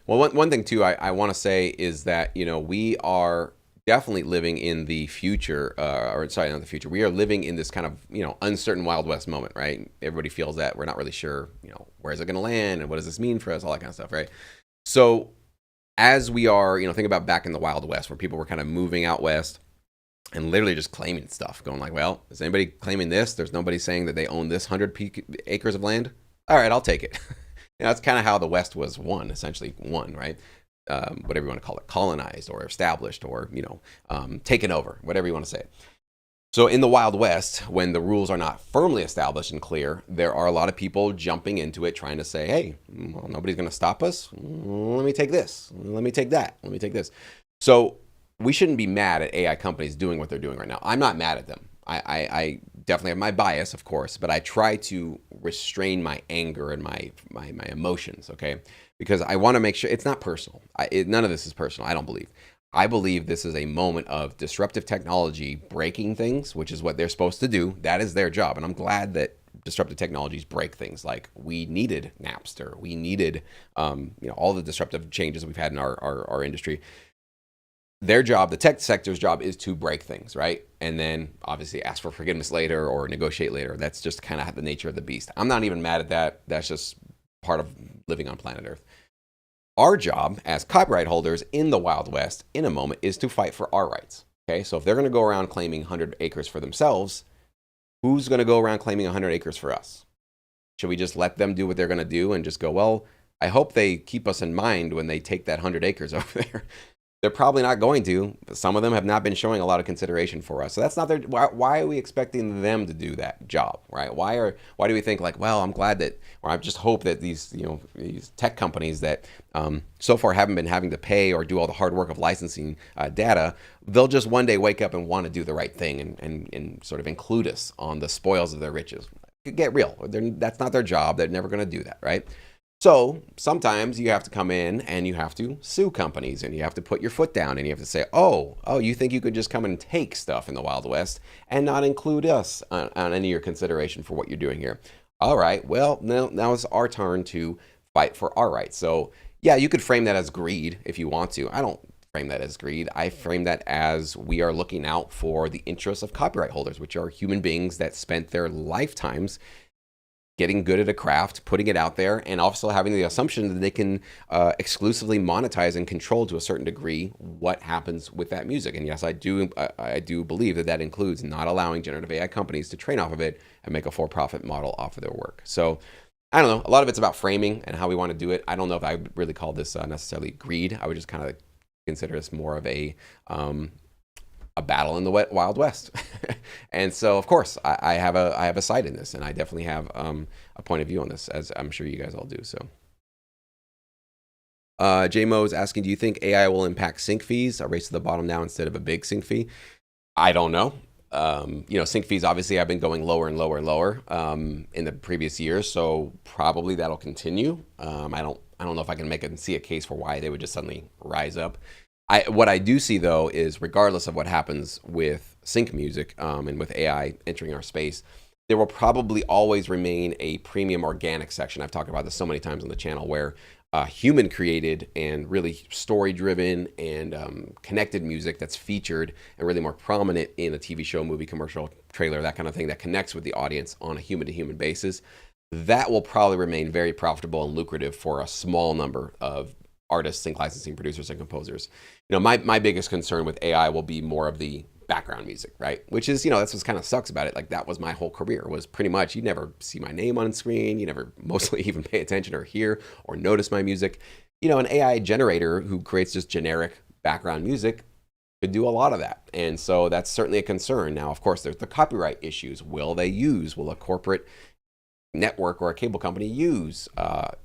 Well, one thing too, I want to say is that we are definitely living in the future, or sorry, not the future. We are living in this kind of uncertain Wild West moment, right? Everybody feels that we're not really sure, where is it going to land and what does this mean for us, all that kind of stuff, right? So as we are, think about back in the Wild West where people were kind of moving out west and literally just claiming stuff, going like, well, is anybody claiming this? There's nobody saying that they own this 100 acres of land. All right, I'll take it. That's kind of how the West was essentially won, right? Whatever you want to call it, colonized or established or, taken over, whatever you want to say. So in the Wild West, when the rules are not firmly established and clear, there are a lot of people jumping into it trying to say, hey, well, nobody's going to stop us. Let me take this. Let me take that. Let me take this. So we shouldn't be mad at AI companies doing what they're doing right now. I'm not mad at them. I definitely have my bias, of course, but I try to restrain my anger and my emotions, okay? Because I want to make sure it's not personal. None of this is personal, I don't believe. I believe this is a moment of disruptive technology breaking things, which is what they're supposed to do. That is their job. And I'm glad that disruptive technologies break things. Like we needed Napster. We needed all the disruptive changes we've had in our industry. Their job, the tech sector's job, is to break things, right? And then obviously ask for forgiveness later or negotiate later. That's just kind of the nature of the beast. I'm not even mad at that. That's just part of living on planet Earth. Our job as copyright holders in the Wild West in a moment is to fight for our rights. Okay, so if they're going to go around claiming 100 acres for themselves, who's going to go around claiming 100 acres for us? Should we just let them do what they're going to do and just go, well, I hope they keep us in mind when they take that 100 acres over there? They're probably not going to. Some of them have not been showing a lot of consideration for us. So that's not their. Why are we expecting them to do that job, right? Why do we think like, well, I'm glad that, or I just hope that these tech companies that so far haven't been having to pay or do all the hard work of licensing data, they'll just one day wake up and want to do the right thing and sort of include us on the spoils of their riches. Get real. That's not their job. They're never going to do that, right? So sometimes you have to come in and you have to sue companies and you have to put your foot down and you have to say, oh, you think you could just come and take stuff in the Wild West and not include us on any of your consideration for what you're doing here. All right, well, now it's our turn to fight for our rights. So yeah, you could frame that as greed if you want to. I don't frame that as greed. I frame that as we are looking out for the interests of copyright holders, which are human beings that spent their lifetimes getting good at a craft, putting it out there, and also having the assumption that they can exclusively monetize and control to a certain degree what happens with that music. And yes, I do believe that includes not allowing generative AI companies to train off of it and make a for-profit model off of their work. So I don't know. A lot of it's about framing and how we want to do it. I don't know if I would really call this necessarily greed. I would just kind of consider this more of a a battle in the Wild West. And so, of course, I have a side in this, and I definitely have a point of view on this, as I'm sure you guys all do. So, JMO is asking, do you think AI will impact sync fees? A race to the bottom now instead of a big sync fee? I don't know. Sync fees obviously have been going lower and lower and lower in the previous years, so probably that'll continue. I don't know if I can see a case for why they would just suddenly rise up. What I do see though is regardless of what happens with sync music and with AI entering our space, there will probably always remain a premium organic section. I've talked about this so many times on the channel where human created and really story driven and connected music that's featured and really more prominent in a TV show, movie, commercial, trailer, that kind of thing that connects with the audience on a human to human basis. That will probably remain very profitable and lucrative for a small number of artists, sync licensing producers, and composers. My biggest concern with AI will be more of the background music, right? Which is, that's what kind of sucks about it. Like that was my whole career, was pretty much you never see my name on screen, you never mostly even pay attention or hear or notice my music. An AI generator who creates just generic background music could do a lot of that. And so that's certainly a concern. Now, of course, there's the copyright issues. Will a corporate network or a cable company use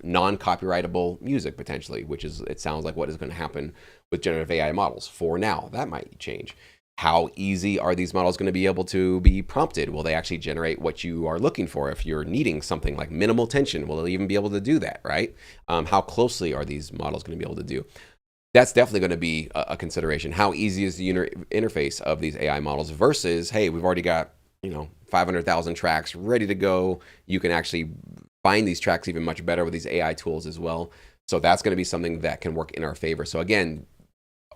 non-copyrightable music potentially, which is, it sounds like what is going to happen with generative AI models. For now, that might change. How easy are these models going to be able to be prompted? Will they actually generate what you are looking for? If you're needing something like minimal tension, will they even be able to do that, right? How closely are these models going to be able to do? That's definitely going to be a consideration. How easy is the interface of these AI models versus, hey, we've already got 500,000 tracks ready to go. You can actually find these tracks even much better with these AI tools as well. So that's going to be something that can work in our favor. So again,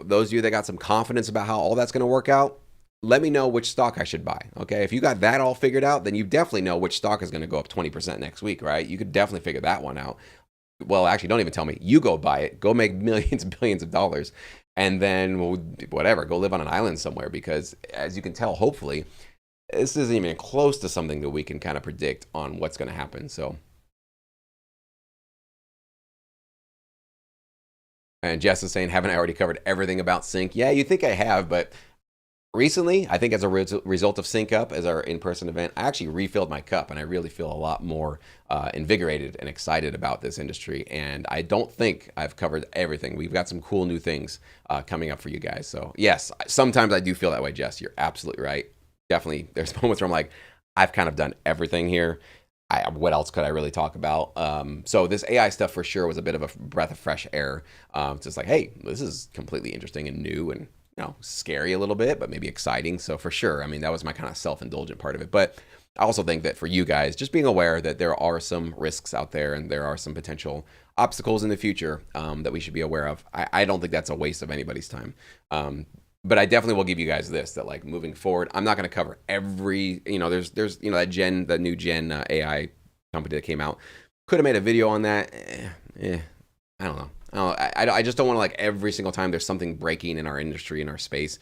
those of you that got some confidence about how all that's going to work out, let me know which stock I should buy. Okay, if you got that all figured out, then you definitely know which stock is going to go up 20% next week, right? You could definitely figure that one out. Well, actually, don't even tell me. You go buy it. Go make millions and billions of dollars. And then whatever, go live on an island somewhere, because as you can tell, hopefully, this isn't even close to something that we can kind of predict on what's going to happen. So, and Jess is saying, haven't I already covered everything about sync? Yeah, you think I have, but recently, I think as a result of Sync Up, as our in-person event, I actually refilled my cup, and I really feel a lot more invigorated and excited about this industry. And I don't think I've covered everything. We've got some cool new things coming up for you guys. So yes, sometimes I do feel that way, Jess. You're absolutely right. Definitely, there's moments where I'm like, I've kind of done everything here. What else could I really talk about? So this AI stuff for sure was a bit of a breath of fresh air. It's just like, hey, this is completely interesting and new and scary a little bit, but maybe exciting. So for sure, I mean, that was my kind of self-indulgent part of it. But I also think that for you guys, just being aware that there are some risks out there and there are some potential obstacles in the future that we should be aware of. I don't think that's a waste of anybody's time. But I definitely will give you guys this, that like moving forward, I'm not going to cover every, there's that new Gen AI company that came out. Could have made a video on that. I don't know. I just don't want to, like, every single time there's something breaking in our industry, in our space,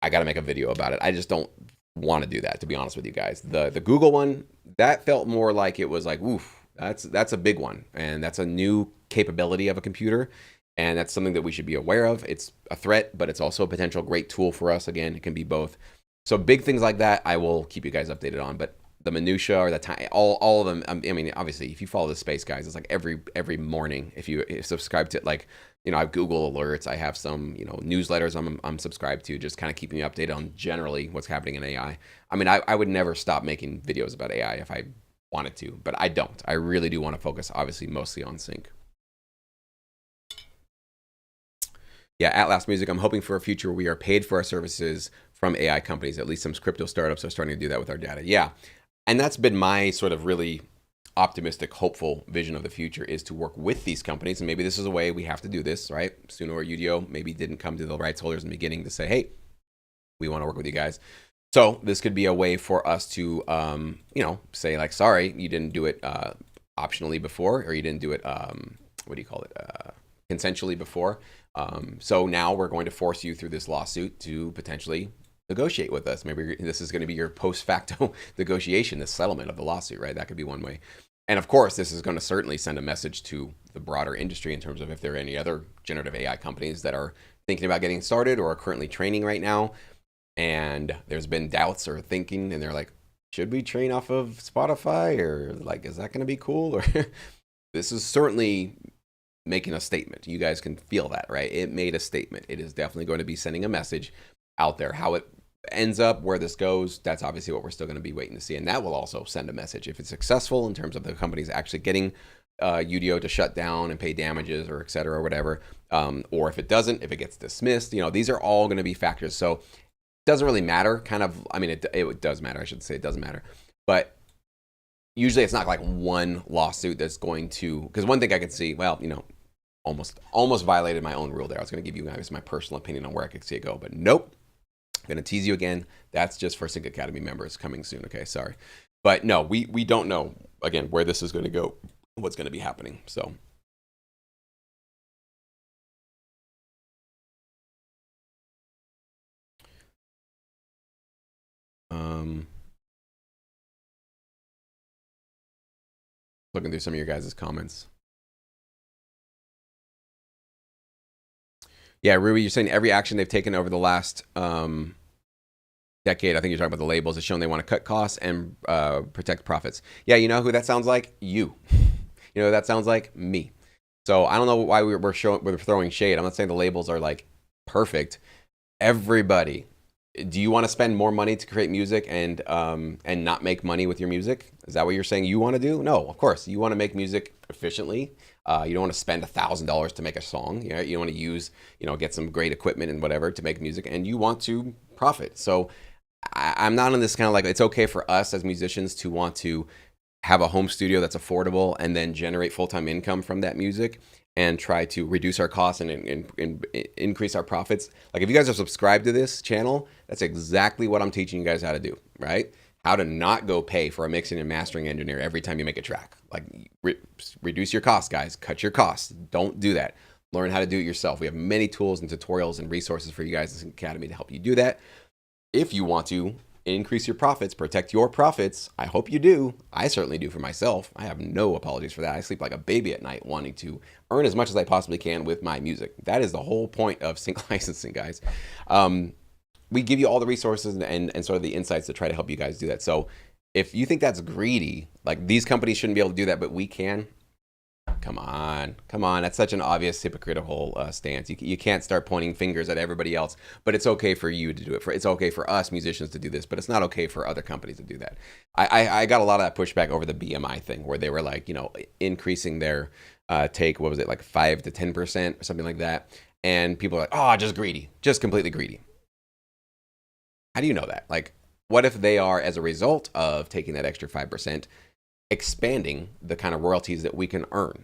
I got to make a video about it. I just don't want to do that, to be honest with you guys. The Google one, that felt more like it was like, oof, that's a big one. And that's a new capability of a computer. And that's something that we should be aware of. It's a threat, but it's also a potential great tool for us. Again, it can be both. So big things like that, I will keep you guys updated on. But the minutia or the time, all of them. I mean, obviously, if you follow the space, guys, it's like every morning. If you subscribe to, like, I have Google alerts. I have some, newsletters I'm subscribed to, just kind of keeping you updated on generally what's happening in AI. I mean, I would never stop making videos about AI if I wanted to, but I don't. I really do want to focus, obviously, mostly on sync. Yeah, Atlas Music, I'm hoping for a future where we are paid for our services from AI companies. At least some crypto startups are starting to do that with our data. Yeah, and that's been my sort of really optimistic, hopeful vision of the future, is to work with these companies. And maybe this is a way we have to do this, right? Suno or Udio maybe didn't come to the rights holders in the beginning to say, hey, we want to work with you guys. So this could be a way for us to, say like, sorry, you didn't do it optionally before, or you didn't do it, consensually before. So now we're going to force you through this lawsuit to potentially negotiate with us. Maybe this is going to be your post facto negotiation, the settlement of the lawsuit, right? That could be one way. And of course, this is going to certainly send a message to the broader industry in terms of if there are any other generative AI companies that are thinking about getting started or are currently training right now. and there's been doubts or thinking, and they're like, should we train off of Spotify, or like, is that going to be cool? Or this is certainly making a statement. You guys can feel that, right? It made a statement. It is definitely going to be sending a message out there. How it ends up, where this goes, that's obviously what we're still going to be waiting to see. And that will also send a message. If it's successful in terms of the companies actually getting Udio to shut down and pay damages or et cetera or whatever, or if it doesn't, if it gets dismissed, these are all going to be factors. So it doesn't really matter, kind of. I mean, it does matter. I should say it doesn't matter. But usually it's not like one lawsuit that's going to, because one thing I could see, well, almost violated my own rule there. I was going to give you guys my personal opinion on where I could see it go, but nope. I'm going to tease you again. That's just for Sync Academy members, coming soon. Okay, sorry. But no, we don't know, again, where this is going to go, what's going to be happening. So looking through some of your guys' comments. Yeah, Ruby, you're saying every action they've taken over the last decade, I think you're talking about the labels, has shown they want to cut costs and protect profits. Yeah, you know who that sounds like? You. That sounds like me. So I don't know why we're throwing shade. I'm not saying the labels are like perfect. Everybody, do you want to spend more money to create music and not make money with your music? Is that what you're saying you want to do? No, of course. You want to make music efficiently. You don't want to spend $1,000 to make a song. You don't want to use, get some great equipment and whatever to make music, and you want to profit. So I'm not on this kind of like, it's okay for us as musicians to want to have a home studio that's affordable and then generate full-time income from that music and try to reduce our costs and increase our profits. Like, if you guys are subscribed to this channel, that's exactly what I'm teaching you guys how to do, right? How to not go pay for a mixing and mastering engineer every time you make a track. Like, reduce your costs, guys. Cut your costs. Don't do that. Learn how to do it yourself. We have many tools and tutorials and resources for you guys in Sync Academy to help you do that. If you want to increase your profits, protect your profits, I hope you do. I certainly do for myself. I have no apologies for that. I sleep like a baby at night wanting to earn as much as I possibly can with my music. That is the whole point of sync licensing, guys. We give you all the resources and sort of the insights to try to help you guys do that. So if you think that's greedy, like these companies shouldn't be able to do that, but we can, come on. That's such an obvious hypocritical stance. You can't start pointing fingers at everybody else, but it's okay for you to do it. It's okay for us musicians to do this, but it's not okay for other companies to do that. I got a lot of that pushback over the BMI thing, where they were like, increasing their take, what was it, like 5 to 10% or something like that. And people are like, oh, just greedy, just completely greedy. How do you know that? Like, what if they are, as a result of taking that extra 5%, expanding the kind of royalties that we can earn?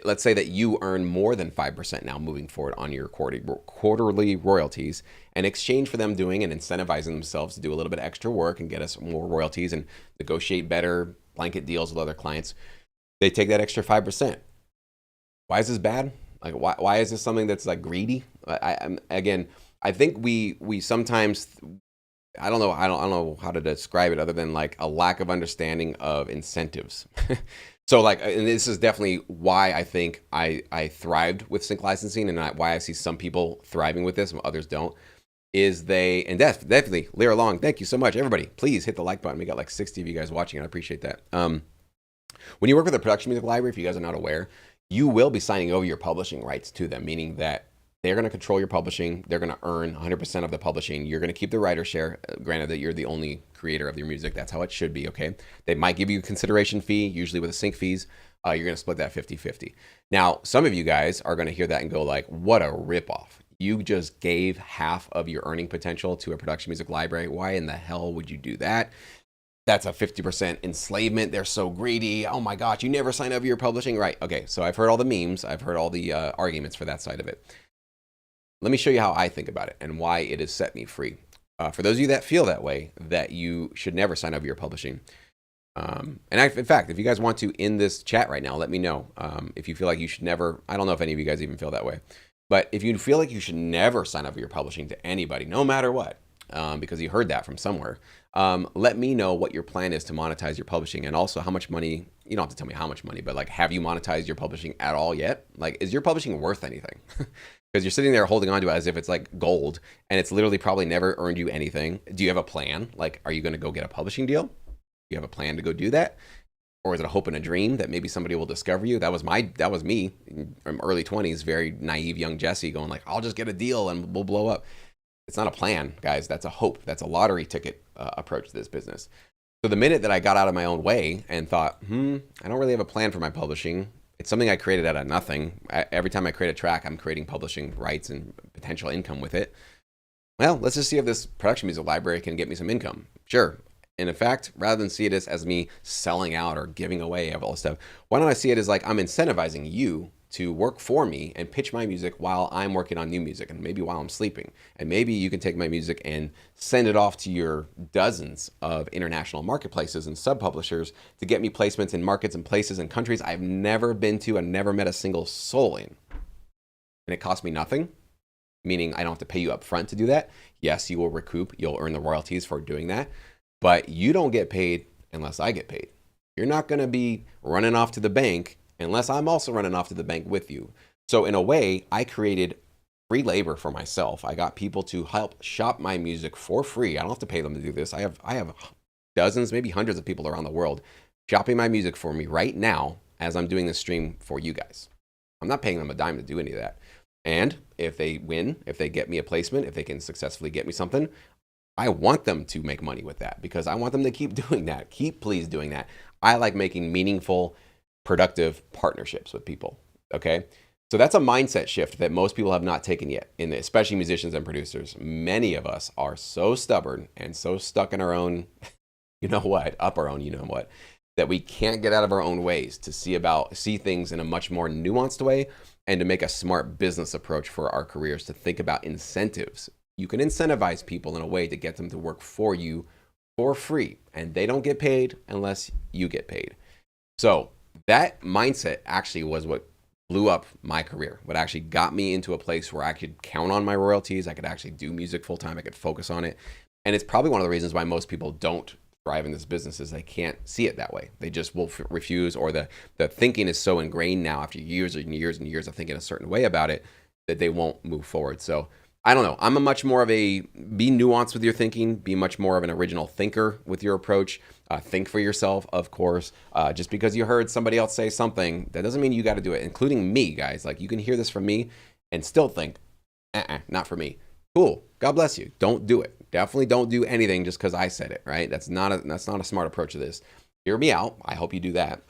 Let's say that you earn more than 5% now moving forward on your quarterly royalties, in exchange for them doing and incentivizing themselves to do a little bit of extra work and get us more royalties and negotiate better blanket deals with other clients. They take that extra 5%. Why is this bad? Like, why is this something that's like greedy? I think we sometimes, I don't know how to describe it other than like a lack of understanding of incentives. So like, and this is definitely why I think I thrived with sync licensing, and why I see some people thriving with this and others don't, is definitely Lyra Long, thank you so much. Everybody, please hit the like button. We got like 60 of you guys watching, and I appreciate that. When you work with a production music library, if you guys are not aware, you will be signing over your publishing rights to them, meaning that they're going to control your publishing. They're going to earn 100% of the publishing. You're going to keep the writer share, granted that you're the only creator of your music. That's how it should be, okay? They might give you a consideration fee, usually with the sync fees. You're going to split that 50-50. Now, some of you guys are going to hear that and go like, what a ripoff. You just gave half of your earning potential to a production music library. Why in the hell would you do that? That's a 50% enslavement. They're so greedy. Oh my gosh, you never sign over your publishing. Right, okay, so I've heard all the memes. I've heard all the arguments for that side of it. Let me show you how I think about it and why it has set me free. For those of you that feel that way, that you should never sign over your publishing. In fact, if you guys want to, in this chat right now, let me know if you feel like you should never, I don't know if any of you guys even feel that way, but if you feel like you should never sign over your publishing to anybody, no matter what, because you heard that from somewhere, let me know what your plan is to monetize your publishing, and also how much money, you don't have to tell me how much money, but like, have you monetized your publishing at all yet? Like, is your publishing worth anything? because you're sitting there holding on to it as if it's like gold, and it's literally probably never earned you anything. Do you have a plan? Like, are you going to go get a publishing deal? Do you have a plan to go do that? Or is it a hope and a dream that maybe somebody will discover you? That was me from early 20s, very naive young Jesse going like, I'll just get a deal and we'll blow up. It's not a plan, guys. That's a hope. That's a lottery ticket approach to this business. So the minute that I got out of my own way and thought, I don't really have a plan for my publishing. It's something I created out of nothing. Every time I create a track, I'm creating publishing rights and potential income with it. Well, let's just see if this production music library can get me some income. Sure. And in fact, rather than see it as me selling out or giving away all this stuff, why don't I see it as like I'm incentivizing you to work for me and pitch my music while I'm working on new music and maybe while I'm sleeping. And maybe you can take my music and send it off to your dozens of international marketplaces and sub-publishers to get me placements in markets and places and countries I've never been to and never met a single soul in. And it costs me nothing, meaning I don't have to pay you up front to do that. Yes, you will recoup, you'll earn the royalties for doing that, but you don't get paid unless I get paid. You're not gonna be running off to the bank unless I'm also running off to the bank with you. So in a way, I created free labor for myself. I got people to help shop my music for free. I don't have to pay them to do this. I have dozens, maybe hundreds of people around the world shopping my music for me right now as I'm doing this stream for you guys. I'm not paying them a dime to do any of that. And if they win, if they get me a placement, if they can successfully get me something, I want them to make money with that because I want them to keep doing that. Keep please doing that. I like making meaningful, productive partnerships with people. Okay. So that's a mindset shift that most people have not taken yet, especially musicians and producers. Many of us are so stubborn and so stuck in our own, up our own, that we can't get out of our own ways to see things in a much more nuanced way and to make a smart business approach for our careers, to think about incentives. You can incentivize people in a way to get them to work for you for free, and they don't get paid unless you get paid. So that mindset actually was what blew up my career, what actually got me into a place where I could count on my royalties. I could actually do music full time. I could focus on it. And it's probably one of the reasons why most people don't thrive in this business is they can't see it that way. They just will refuse, or the thinking is so ingrained now after years and years and years of thinking a certain way about it that they won't move forward. So I don't know. I'm a much more of be nuanced with your thinking, be much more of an original thinker with your approach. Think for yourself, of course. Just because you heard somebody else say something, that doesn't mean you got to do it, including me, guys. Like, you can hear this from me and still think, not for me. Cool. God bless you. Don't do it. Definitely don't do anything just because I said it, right? That's not a smart approach to this. Hear me out. I hope you do that.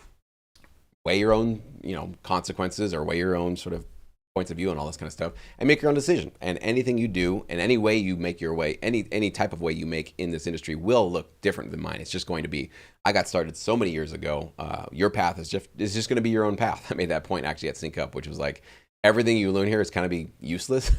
Weigh your own, consequences, or weigh your own sort of points of view and all this kind of stuff, and make your own decision. And anything you do, and any way you make your way, any type of way you make in this industry will look different than mine. It's just going to be, I got started so many years ago. Your path is just going to be your own path. I made that point actually at Sync Up, which was like, everything you learn here is kind of be useless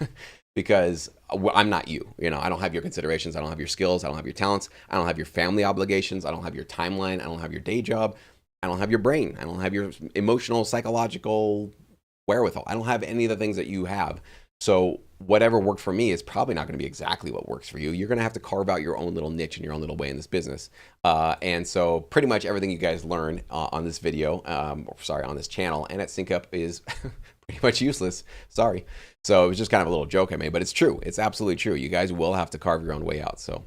because I'm not you. I don't have your considerations. I don't have your skills. I don't have your talents. I don't have your family obligations. I don't have your timeline. I don't have your day job. I don't have your brain. I don't have your emotional, psychological wherewithal. I don't have any of the things that you have. So whatever worked for me is probably not going to be exactly what works for you. You're going to have to carve out your own little niche and your own little way in this business. And so pretty much everything you guys learn on this video, on this channel and at Sync Up is pretty much useless. Sorry. So it was just kind of a little joke I made, but it's true. It's absolutely true. You guys will have to carve your own way out. So,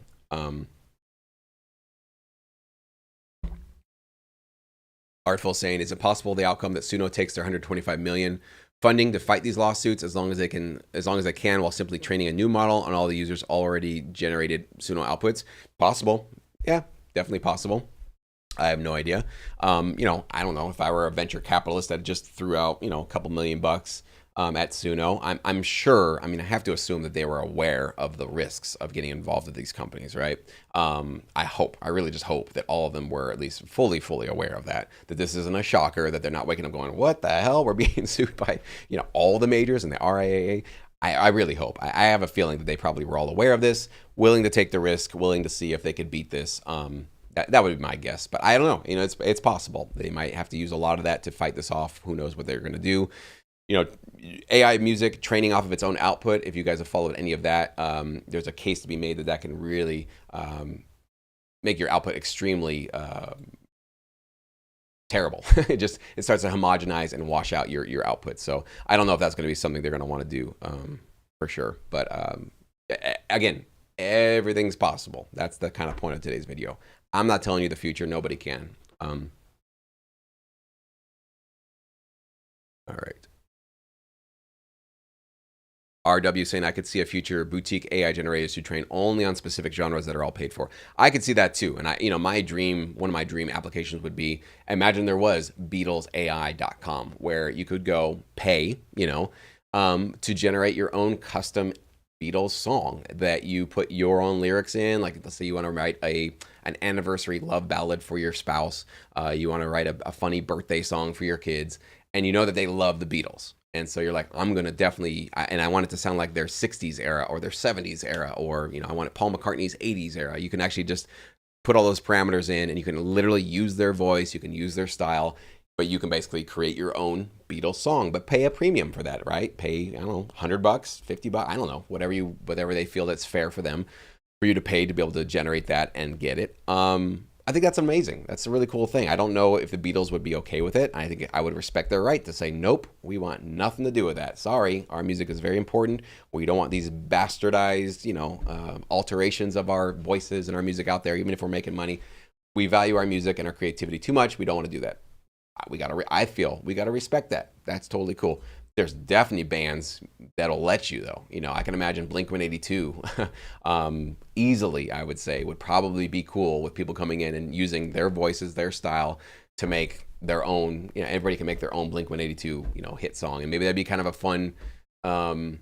Artful saying, is it possible the outcome that Suno takes their 125 million funding to fight these lawsuits as long as they can while simply training a new model on all the users already generated Suno outputs? Possible. Yeah, definitely possible. I have no idea. I don't know if I were a venture capitalist that just threw out, a couple $1,000,000 at Suno. I'm sure, I have to assume that they were aware of the risks of getting involved with these companies, right? I really just hope that all of them were at least fully aware of that this isn't a shocker, that they're not waking up going, what the hell? We're being sued by, all the majors and the RIAA. I really hope. I have a feeling that they probably were all aware of this, willing to take the risk, willing to see if they could beat this. That would be my guess, but I don't know. It's possible. They might have to use a lot of that to fight this off. Who knows what they're going to do? AI music training off of its own output. If you guys have followed any of that, there's a case to be made that can really make your output extremely terrible. It starts to homogenize and wash out your output. So I don't know if that's going to be something they're going to want to do for sure. But again, everything's possible. That's the kind of point of today's video. I'm not telling you the future. Nobody can. All right. RW saying I could see a future boutique AI generators who train only on specific genres that are all paid for. I could see that too. And one of my dream applications would be, imagine there was BeatlesAI.com where you could go pay, to generate your own custom Beatles song that you put your own lyrics in. Like, let's say you want to write an anniversary love ballad for your spouse. You want to write a funny birthday song for your kids, and you know that they love the Beatles. And so you're like, I'm going to definitely, and I want it to sound like their 60s era or their 70s era, or, I want it Paul McCartney's 80s era. You can actually just put all those parameters in, and you can literally use their voice. You can use their style, but you can basically create your own Beatles song, but pay a premium for that, right? Pay, I don't know, $100, $50, I don't know, whatever they feel that's fair for them, for you to pay to be able to generate that and get it. I think that's amazing. That's a really cool thing. I don't know if the Beatles would be okay with it. I think I would respect their right to say, nope, we want nothing to do with that. Sorry, our music is very important. We don't want these bastardized, alterations of our voices and our music out there, even if we're making money. We value our music and our creativity too much. We don't want to do that. I feel we got to respect that. That's totally cool. There's definitely bands that'll let you, though. I can imagine Blink-182 easily, I would say, would probably be cool with people coming in and using their voices, their style to make their own, everybody can make their own Blink-182, hit song. And maybe that'd be kind of a fun, I don't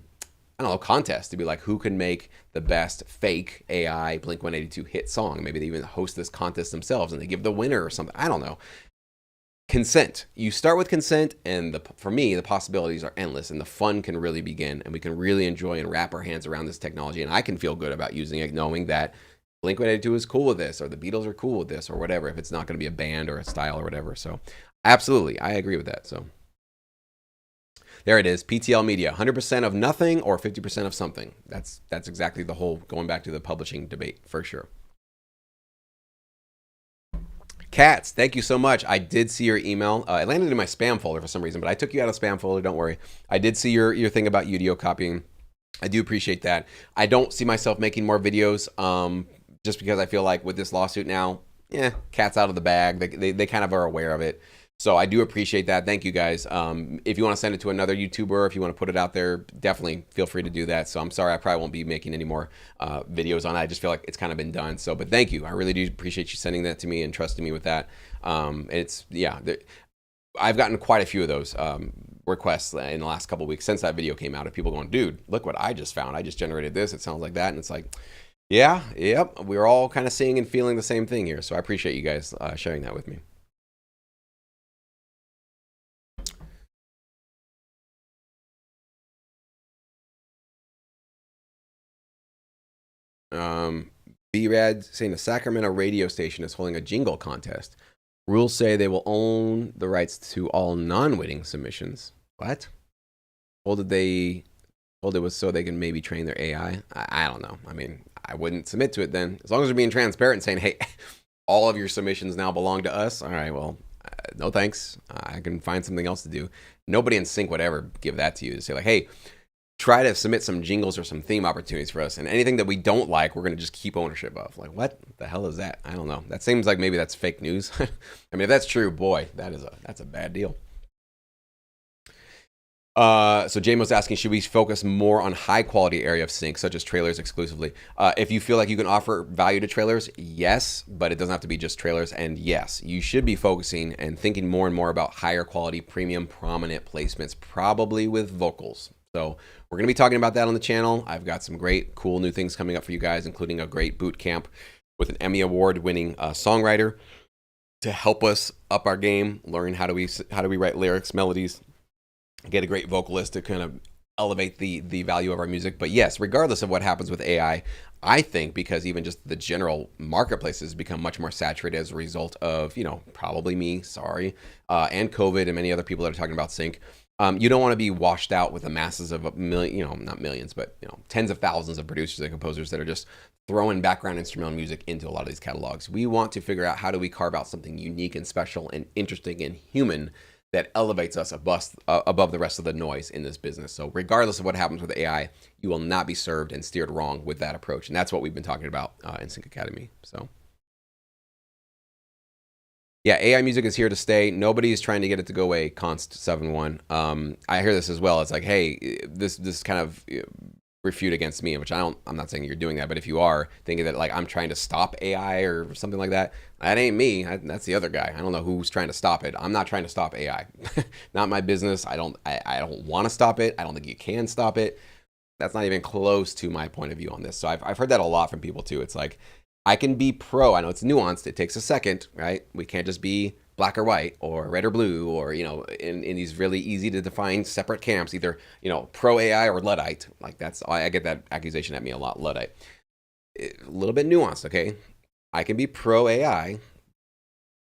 know, contest to be like, who can make the best fake AI Blink-182 hit song? Maybe they even host this contest themselves and they give the winner or something. I don't know. Consent. You start with consent, and for me, the possibilities are endless, and the fun can really begin, and we can really enjoy and wrap our hands around this technology, and I can feel good about using it, knowing that Blink-182 is cool with this, or the Beatles are cool with this, or whatever, if it's not going to be a band or a style or whatever. So absolutely, I agree with that. So there it is, PTL Media, 100% of nothing or 50% of something. That's exactly the whole, going back to the publishing debate, for sure. Cats, thank you so much. I did see your email. It landed in my spam folder for some reason, but I took you out of spam folder. Don't worry. I did see your thing about Udio copying. I do appreciate that. I don't see myself making more videos just because I feel like with this lawsuit now, cat's out of the bag. They kind of are aware of it. So I do appreciate that. Thank you guys. If you want to send it to another YouTuber, if you want to put it out there, definitely feel free to do that. So I'm sorry, I probably won't be making any more videos on it. I just feel like it's kind of been done. So, but thank you. I really do appreciate you sending that to me and trusting me with that. I've gotten quite a few of those requests in the last couple of weeks since that video came out of people going, dude, look what I just found. I just generated this. It sounds like that. And it's like, yep. We're all kind of seeing and feeling the same thing here. So I appreciate you guys sharing that with me. B-Rad saying the Sacramento radio station is holding a jingle contest. Rules say they will own the rights to all non-winning submissions. What? Hold it was so they can maybe train their AI? I don't know. I mean, I wouldn't submit to it then. As long as they're being transparent and saying, hey, all of your submissions now belong to us. All right, well, no thanks. I can find something else to do. Nobody in sync would ever give that to you to say like, hey, try to submit some jingles or some theme opportunities for us, and anything that we don't like, we're going to just keep ownership of. Like, what the hell is that? I don't know. That seems like maybe that's fake news. I mean, if that's true, boy, that's a bad deal. So JMO's asking, should we focus more on high quality area of sync, such as trailers exclusively? If you feel like you can offer value to trailers, yes, but it doesn't have to be just trailers. And yes, you should be focusing and thinking more and more about higher quality, premium, prominent placements, probably with vocals. So we're going to be talking about that on the channel. I've got some great, cool new things coming up for you guys, including a great boot camp with an Emmy Award-winning songwriter to help us up our game, learn how do we write lyrics, melodies, get a great vocalist to kind of elevate the value of our music. But yes, regardless of what happens with AI, I think because even just the general marketplace has become much more saturated as a result of, probably me, sorry, and COVID and many other people that are talking about sync. You don't want to be washed out with the masses of a million, not millions, but tens of thousands of producers and composers that are just throwing background instrumental music into a lot of these catalogs. We want to figure out how do we carve out something unique and special and interesting and human that elevates us above the rest of the noise in this business. So regardless of what happens with AI, you will not be served and steered wrong with that approach. And that's what we've been talking about in Sync Academy. So yeah, AI music is here to stay. Nobody is trying to get it to go away. Const 7.1. I hear this as well. It's like, hey, this kind of refute against me, which I'm not saying you're doing that, but if you are thinking that like I'm trying to stop AI or something like that, that ain't me. That's the other guy. I don't know who's trying to stop it. I'm not trying to stop AI. Not my business. I don't want to stop it. I don't think you can stop it. That's not even close to my point of view on this. So I've heard that a lot from people too. It's like, I can be pro. I know it's nuanced. It takes a second, right? We can't just be black or white or red or blue or, in these really easy to define separate camps, either, pro AI or Luddite. Like I get that accusation at me a lot, Luddite. A little bit nuanced, okay? I can be pro AI,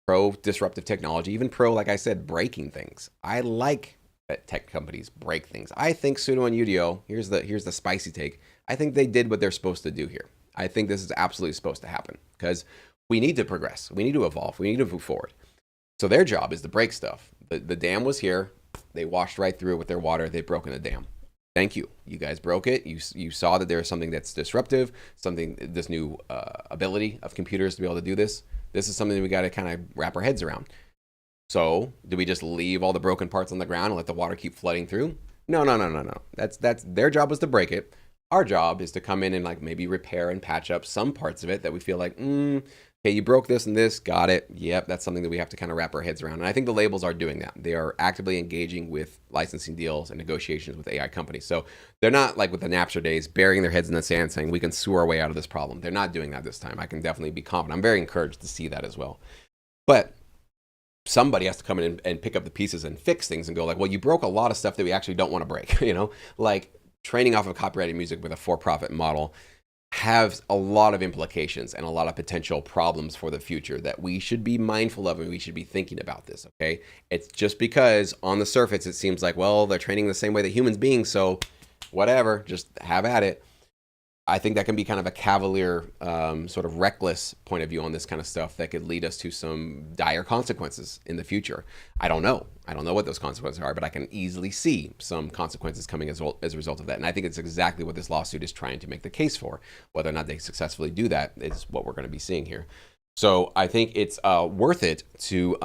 pro disruptive technology, even pro, like I said, breaking things. I like that tech companies break things. I think Suno and Udio, here's the spicy take. I think they did what they're supposed to do here. I think this is absolutely supposed to happen because we need to progress. We need to evolve. We need to move forward. So their job is to break stuff. The dam was here. They washed right through it with their water. They've broken the dam. Thank you. You guys broke it. You saw that there is something that's disruptive, this new ability of computers to be able to do this. This is something that we got to kind of wrap our heads around. So do we just leave all the broken parts on the ground and let the water keep flooding through? No. That's their job was to break it. Our job is to come in and like maybe repair and patch up some parts of it that we feel like, okay, you broke this and this, got it. Yep, that's something that we have to kind of wrap our heads around. And I think the labels are doing that. They are actively engaging with licensing deals and negotiations with AI companies. So they're not like with the Napster days, burying their heads in the sand saying we can sue our way out of this problem. They're not doing that this time. I can definitely be confident. I'm very encouraged to see that as well. But somebody has to come in and pick up the pieces and fix things and go like, well, you broke a lot of stuff that we actually don't want to break, like training off of copyrighted music with a for-profit model has a lot of implications and a lot of potential problems for the future that we should be mindful of and we should be thinking about this, okay? It's just because on the surface it seems like, well, they're training the same way that humans being, so whatever, just have at it. I think that can be kind of a cavalier, sort of reckless point of view on this kind of stuff that could lead us to some dire consequences in the future. I don't know what those consequences are, but I can easily see some consequences coming as a result of that. And I think it's exactly what this lawsuit is trying to make the case for. Whether or not they successfully do that is what we're going to be seeing here. So I think it's worth it to,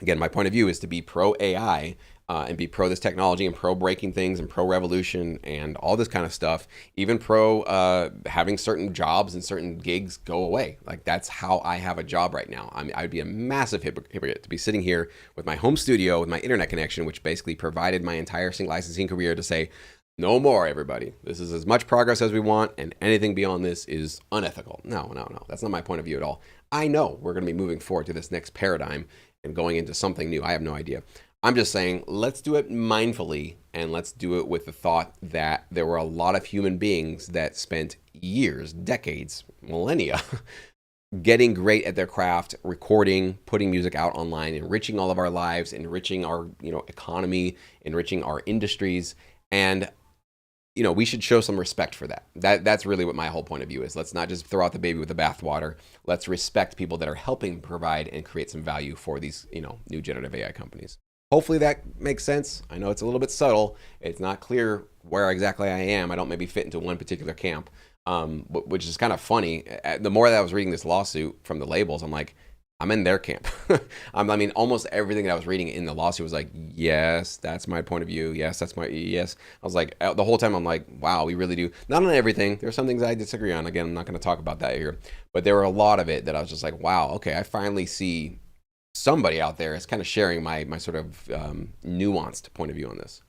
again, my point of view is to be pro AI and be pro this technology and pro breaking things and pro revolution and all this kind of stuff, even pro having certain jobs and certain gigs go away. Like that's how I have a job right now. I mean, I'd be a massive hypocrite to be sitting here with my home studio with my internet connection, which basically provided my entire sync licensing career, to say, no more, everybody. This is as much progress as we want, and anything beyond this is unethical. No. That's not my point of view at all. I know we're going to be moving forward to this next paradigm and going into something new. I have no idea. I'm just saying, let's do it mindfully, and let's do it with the thought that there were a lot of human beings that spent years, decades, millennia, getting great at their craft, recording, putting music out online, enriching all of our lives, enriching our economy, enriching our industries, and we should show some respect for that. That's really what my whole point of view is. Let's not just throw out the baby with the bathwater. Let's respect people that are helping provide and create some value for these new generative AI companies. Hopefully that makes sense. I know it's a little bit subtle. It's not clear where exactly I am. I don't maybe fit into one particular camp, which is kind of funny. The more that I was reading this lawsuit from the labels, I'm like, I'm in their camp. I mean, almost everything that I was reading in the lawsuit was like, yes, that's my point of view. Yes, that's my, yes. I was like, the whole time I'm like, wow, we really do. Not on everything. There's some things I disagree on. Again, I'm not going to talk about that here. But there were a lot of it that I was just like, wow, okay, I finally see somebody out there is kind of sharing my sort of nuanced point of view on this.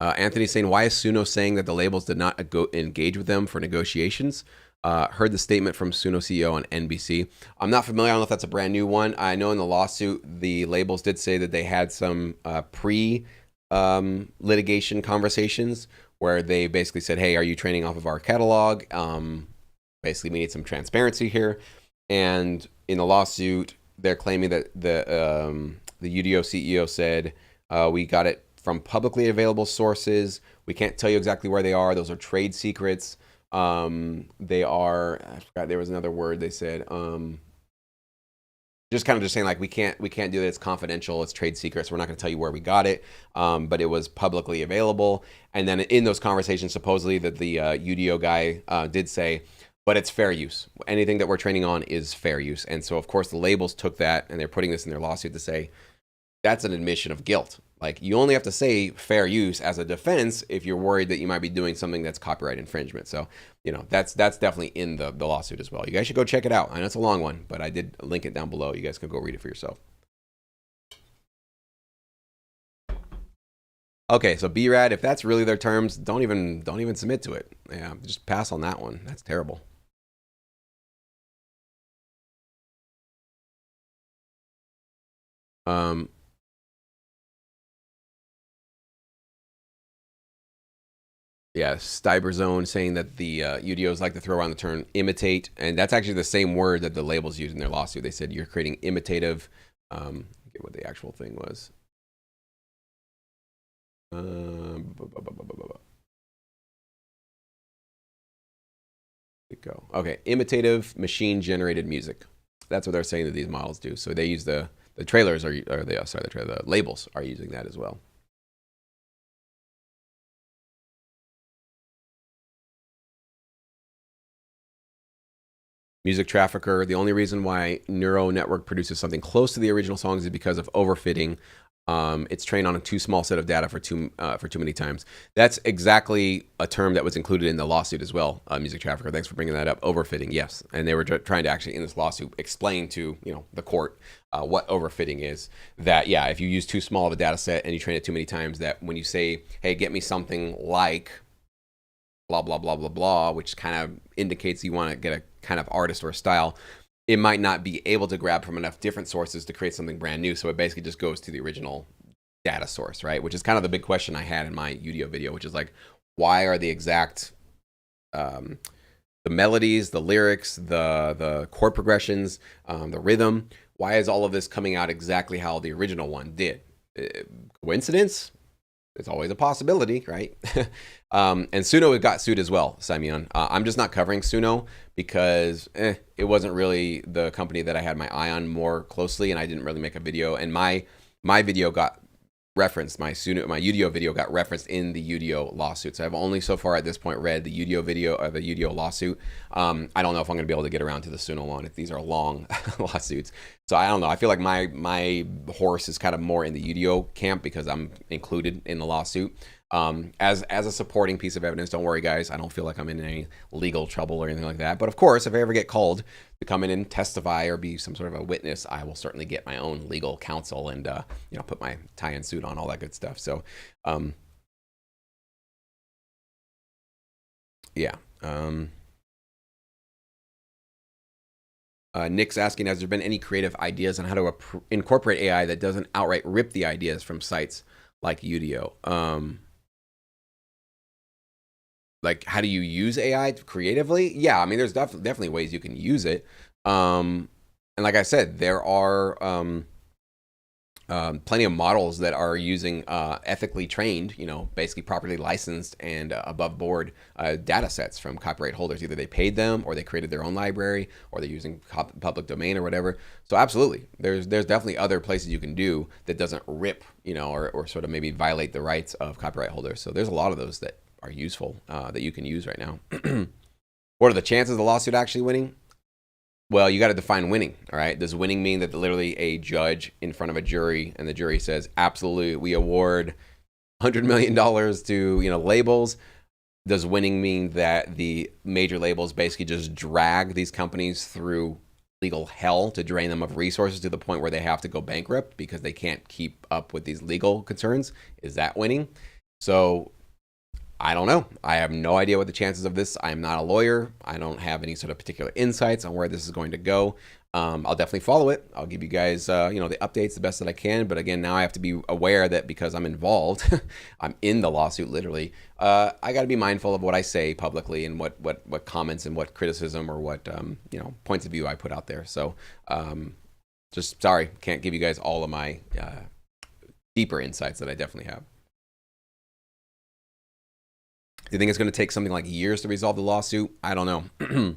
Anthony's saying, why is Suno saying that the labels did not engage with them for negotiations? Heard the statement from Suno CEO on NBC. I'm not familiar. I don't know if that's a brand new one. I know in the lawsuit, the labels did say that they had some pre-litigation conversations where they basically said, hey, are you training off of our catalog? Basically, we need some transparency here. And in the lawsuit, they're claiming that the Udio CEO said, we got it from publicly available sources. We can't tell you exactly where they are. Those are trade secrets. They are, I forgot, there was another word they said. Just kind of just saying like we can't do it. It's confidential. It's trade secrets. We're not going to tell you where we got it, but it was publicly available. And then in those conversations, supposedly that the Udio guy did say, but it's fair use. Anything that we're training on is fair use. And so of course the labels took that and they're putting this in their lawsuit to say that's an admission of guilt. Like you only have to say fair use as a defense if you're worried that you might be doing something that's copyright infringement. So, that's definitely in the lawsuit as well. You guys should go check it out. I know it's a long one, but I did link it down below. You guys can go read it for yourself. Okay, so BRAD, if that's really their terms, don't even submit to it. Yeah, just pass on that one. That's terrible. Um, Yeah, Styberzone saying that the UDOs like to throw around the term imitate, and that's actually the same word that the labels used in their lawsuit. They said you're creating imitative. Get what the actual thing was. Go. Okay, imitative machine-generated music. That's what they're saying that these models do. So they use the trailers or the sorry the labels are using that as well. Music Trafficker. The only reason why Neural Network produces something close to the original songs is because of overfitting. It's trained on a too small set of data for too many times. That's exactly a term that was included in the lawsuit as well. Music Trafficker. Thanks for bringing that up. Overfitting, yes. And they were trying to actually in this lawsuit explain to the court what overfitting is. That if you use too small of a data set and you train it too many times, that when you say, hey, get me something like blah blah blah blah blah, which kind of indicates you want to get a kind of artist or a style, it might not be able to grab from enough different sources to create something brand new. So it basically just goes to the original data source, right? Which is kind of the big question I had in my Udio video, which is like, why are the exact the melodies, the lyrics, the chord progressions, the rhythm, why is all of this coming out exactly how the original one did? Coincidence? It's always a possibility, right? And Suno got sued as well, Simeon. I'm just not covering Suno because it wasn't really the company that I had my eye on more closely, and I didn't really make a video. And my video got referenced, my Udio video got referenced in the Udio lawsuit. So I've only so far at this point read the Udio video of the Udio lawsuit. I don't know if I'm going to be able to get around to the Suno one if these are long lawsuits. So I don't know. I feel like my horse is kind of more in the Udio camp because I'm included in the lawsuit. As a supporting piece of evidence, don't worry guys, I don't feel like I'm in any legal trouble or anything like that. But of course, if I ever get called to come in and testify or be some sort of a witness, I will certainly get my own legal counsel and put my tie-in suit on, all that good stuff. So yeah. Nick's asking, has there been any creative ideas on how to incorporate AI that doesn't outright rip the ideas from sites like Udio? Like, how do you use AI creatively? Yeah, I mean, there's definitely ways you can use it. And like I said, there are plenty of models that are using ethically trained, basically properly licensed and above board data sets from copyright holders. Either they paid them or they created their own library or they're using public domain or whatever. So absolutely, there's definitely other places you can do that doesn't rip, or sort of maybe violate the rights of copyright holders. So there's a lot of those that are useful that you can use right now. What are the chances of the lawsuit actually winning? Well, you got to define winning, all right? Does winning mean that literally a judge in front of a jury and the jury says, absolutely, we award $100 million to, labels? Does winning mean that the major labels basically just drag these companies through legal hell to drain them of resources to the point where they have to go bankrupt because they can't keep up with these legal concerns? Is that winning? So I don't know. I have no idea what the chances of this. I'm not a lawyer. I don't have any sort of particular insights on where this is going to go. I'll definitely follow it. I'll give you guys, the updates the best that I can. But again, now I have to be aware that because I'm involved, I'm in the lawsuit literally. I got to be mindful of what I say publicly and what comments and what criticism or what points of view I put out there. So just sorry, can't give you guys all of my deeper insights that I definitely have. Do you think it's going to take something like years to resolve the lawsuit? I don't know.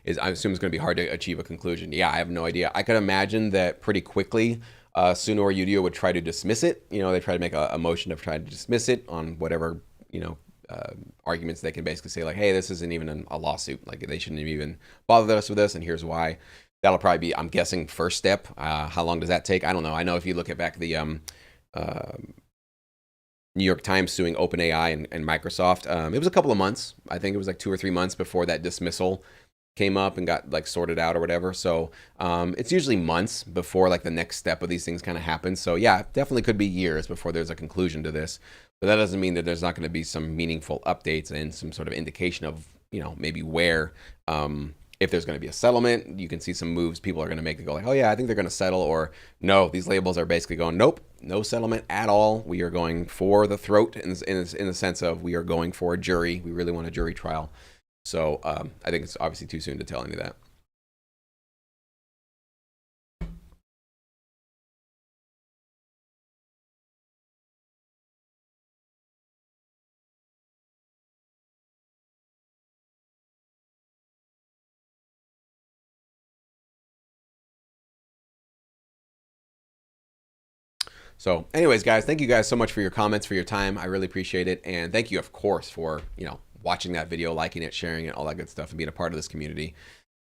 I assume it's going to be hard to achieve a conclusion. Yeah, I have no idea. I could imagine that pretty quickly, Suno or Udio would try to dismiss it. They try to make a motion of trying to dismiss it on whatever, arguments they can basically say like, hey, this isn't even a lawsuit. Like they shouldn't have even bothered us with this, and here's why. That'll probably be, I'm guessing, first step. How long does that take? I don't know. I know if you look at back the New York Times suing OpenAI and Microsoft, it was a couple of months. I think it was like 2 or 3 months before that dismissal came up and got like sorted out or whatever. So it's usually months before like the next step of these things kind of happens. So yeah, definitely could be years before there's a conclusion to this. But that doesn't mean that there's not going to be some meaningful updates and some sort of indication of, maybe where, if there's going to be a settlement, you can see some moves people are going to make to go like, oh yeah, I think they're going to settle, or no, these labels are basically going, nope, no settlement at all. We are going for the throat in the sense of we are going for a jury. We really want a jury trial. So I think it's obviously too soon to tell any of that. So anyways, guys, thank you guys so much for your comments, for your time. I really appreciate it. And thank you, of course, for, watching that video, liking it, sharing it, all that good stuff, and being a part of this community.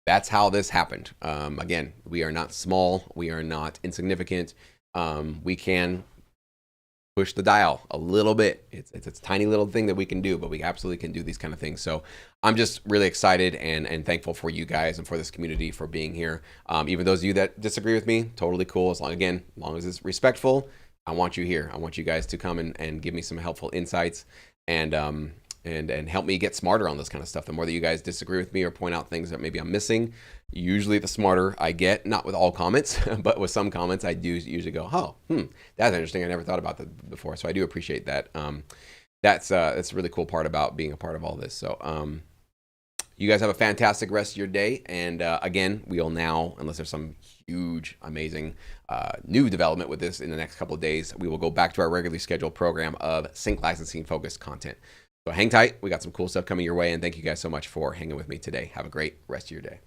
That's how this happened. Again, we are not small. We are not insignificant. We can push the dial a little bit. It's a tiny little thing that we can do, but we absolutely can do these kind of things. So I'm just really excited and thankful for you guys and for this community for being here. Even those of you that disagree with me, totally cool. As long as it's respectful, I want you here. I want you guys to come and give me some helpful insights and help me get smarter on this kind of stuff. The more that you guys disagree with me or point out things that maybe I'm missing, usually the smarter I get. Not with all comments, but with some comments I do usually go, oh, that's interesting. I never thought about that before. So I do appreciate that. That's a really cool part about being a part of all this. So you guys have a fantastic rest of your day. And again, we'll now, unless there's some huge, amazing new development with this in the next couple of days, we will go back to our regularly scheduled program of sync licensing focused content. So hang tight. We got some cool stuff coming your way. And thank you guys so much for hanging with me today. Have a great rest of your day.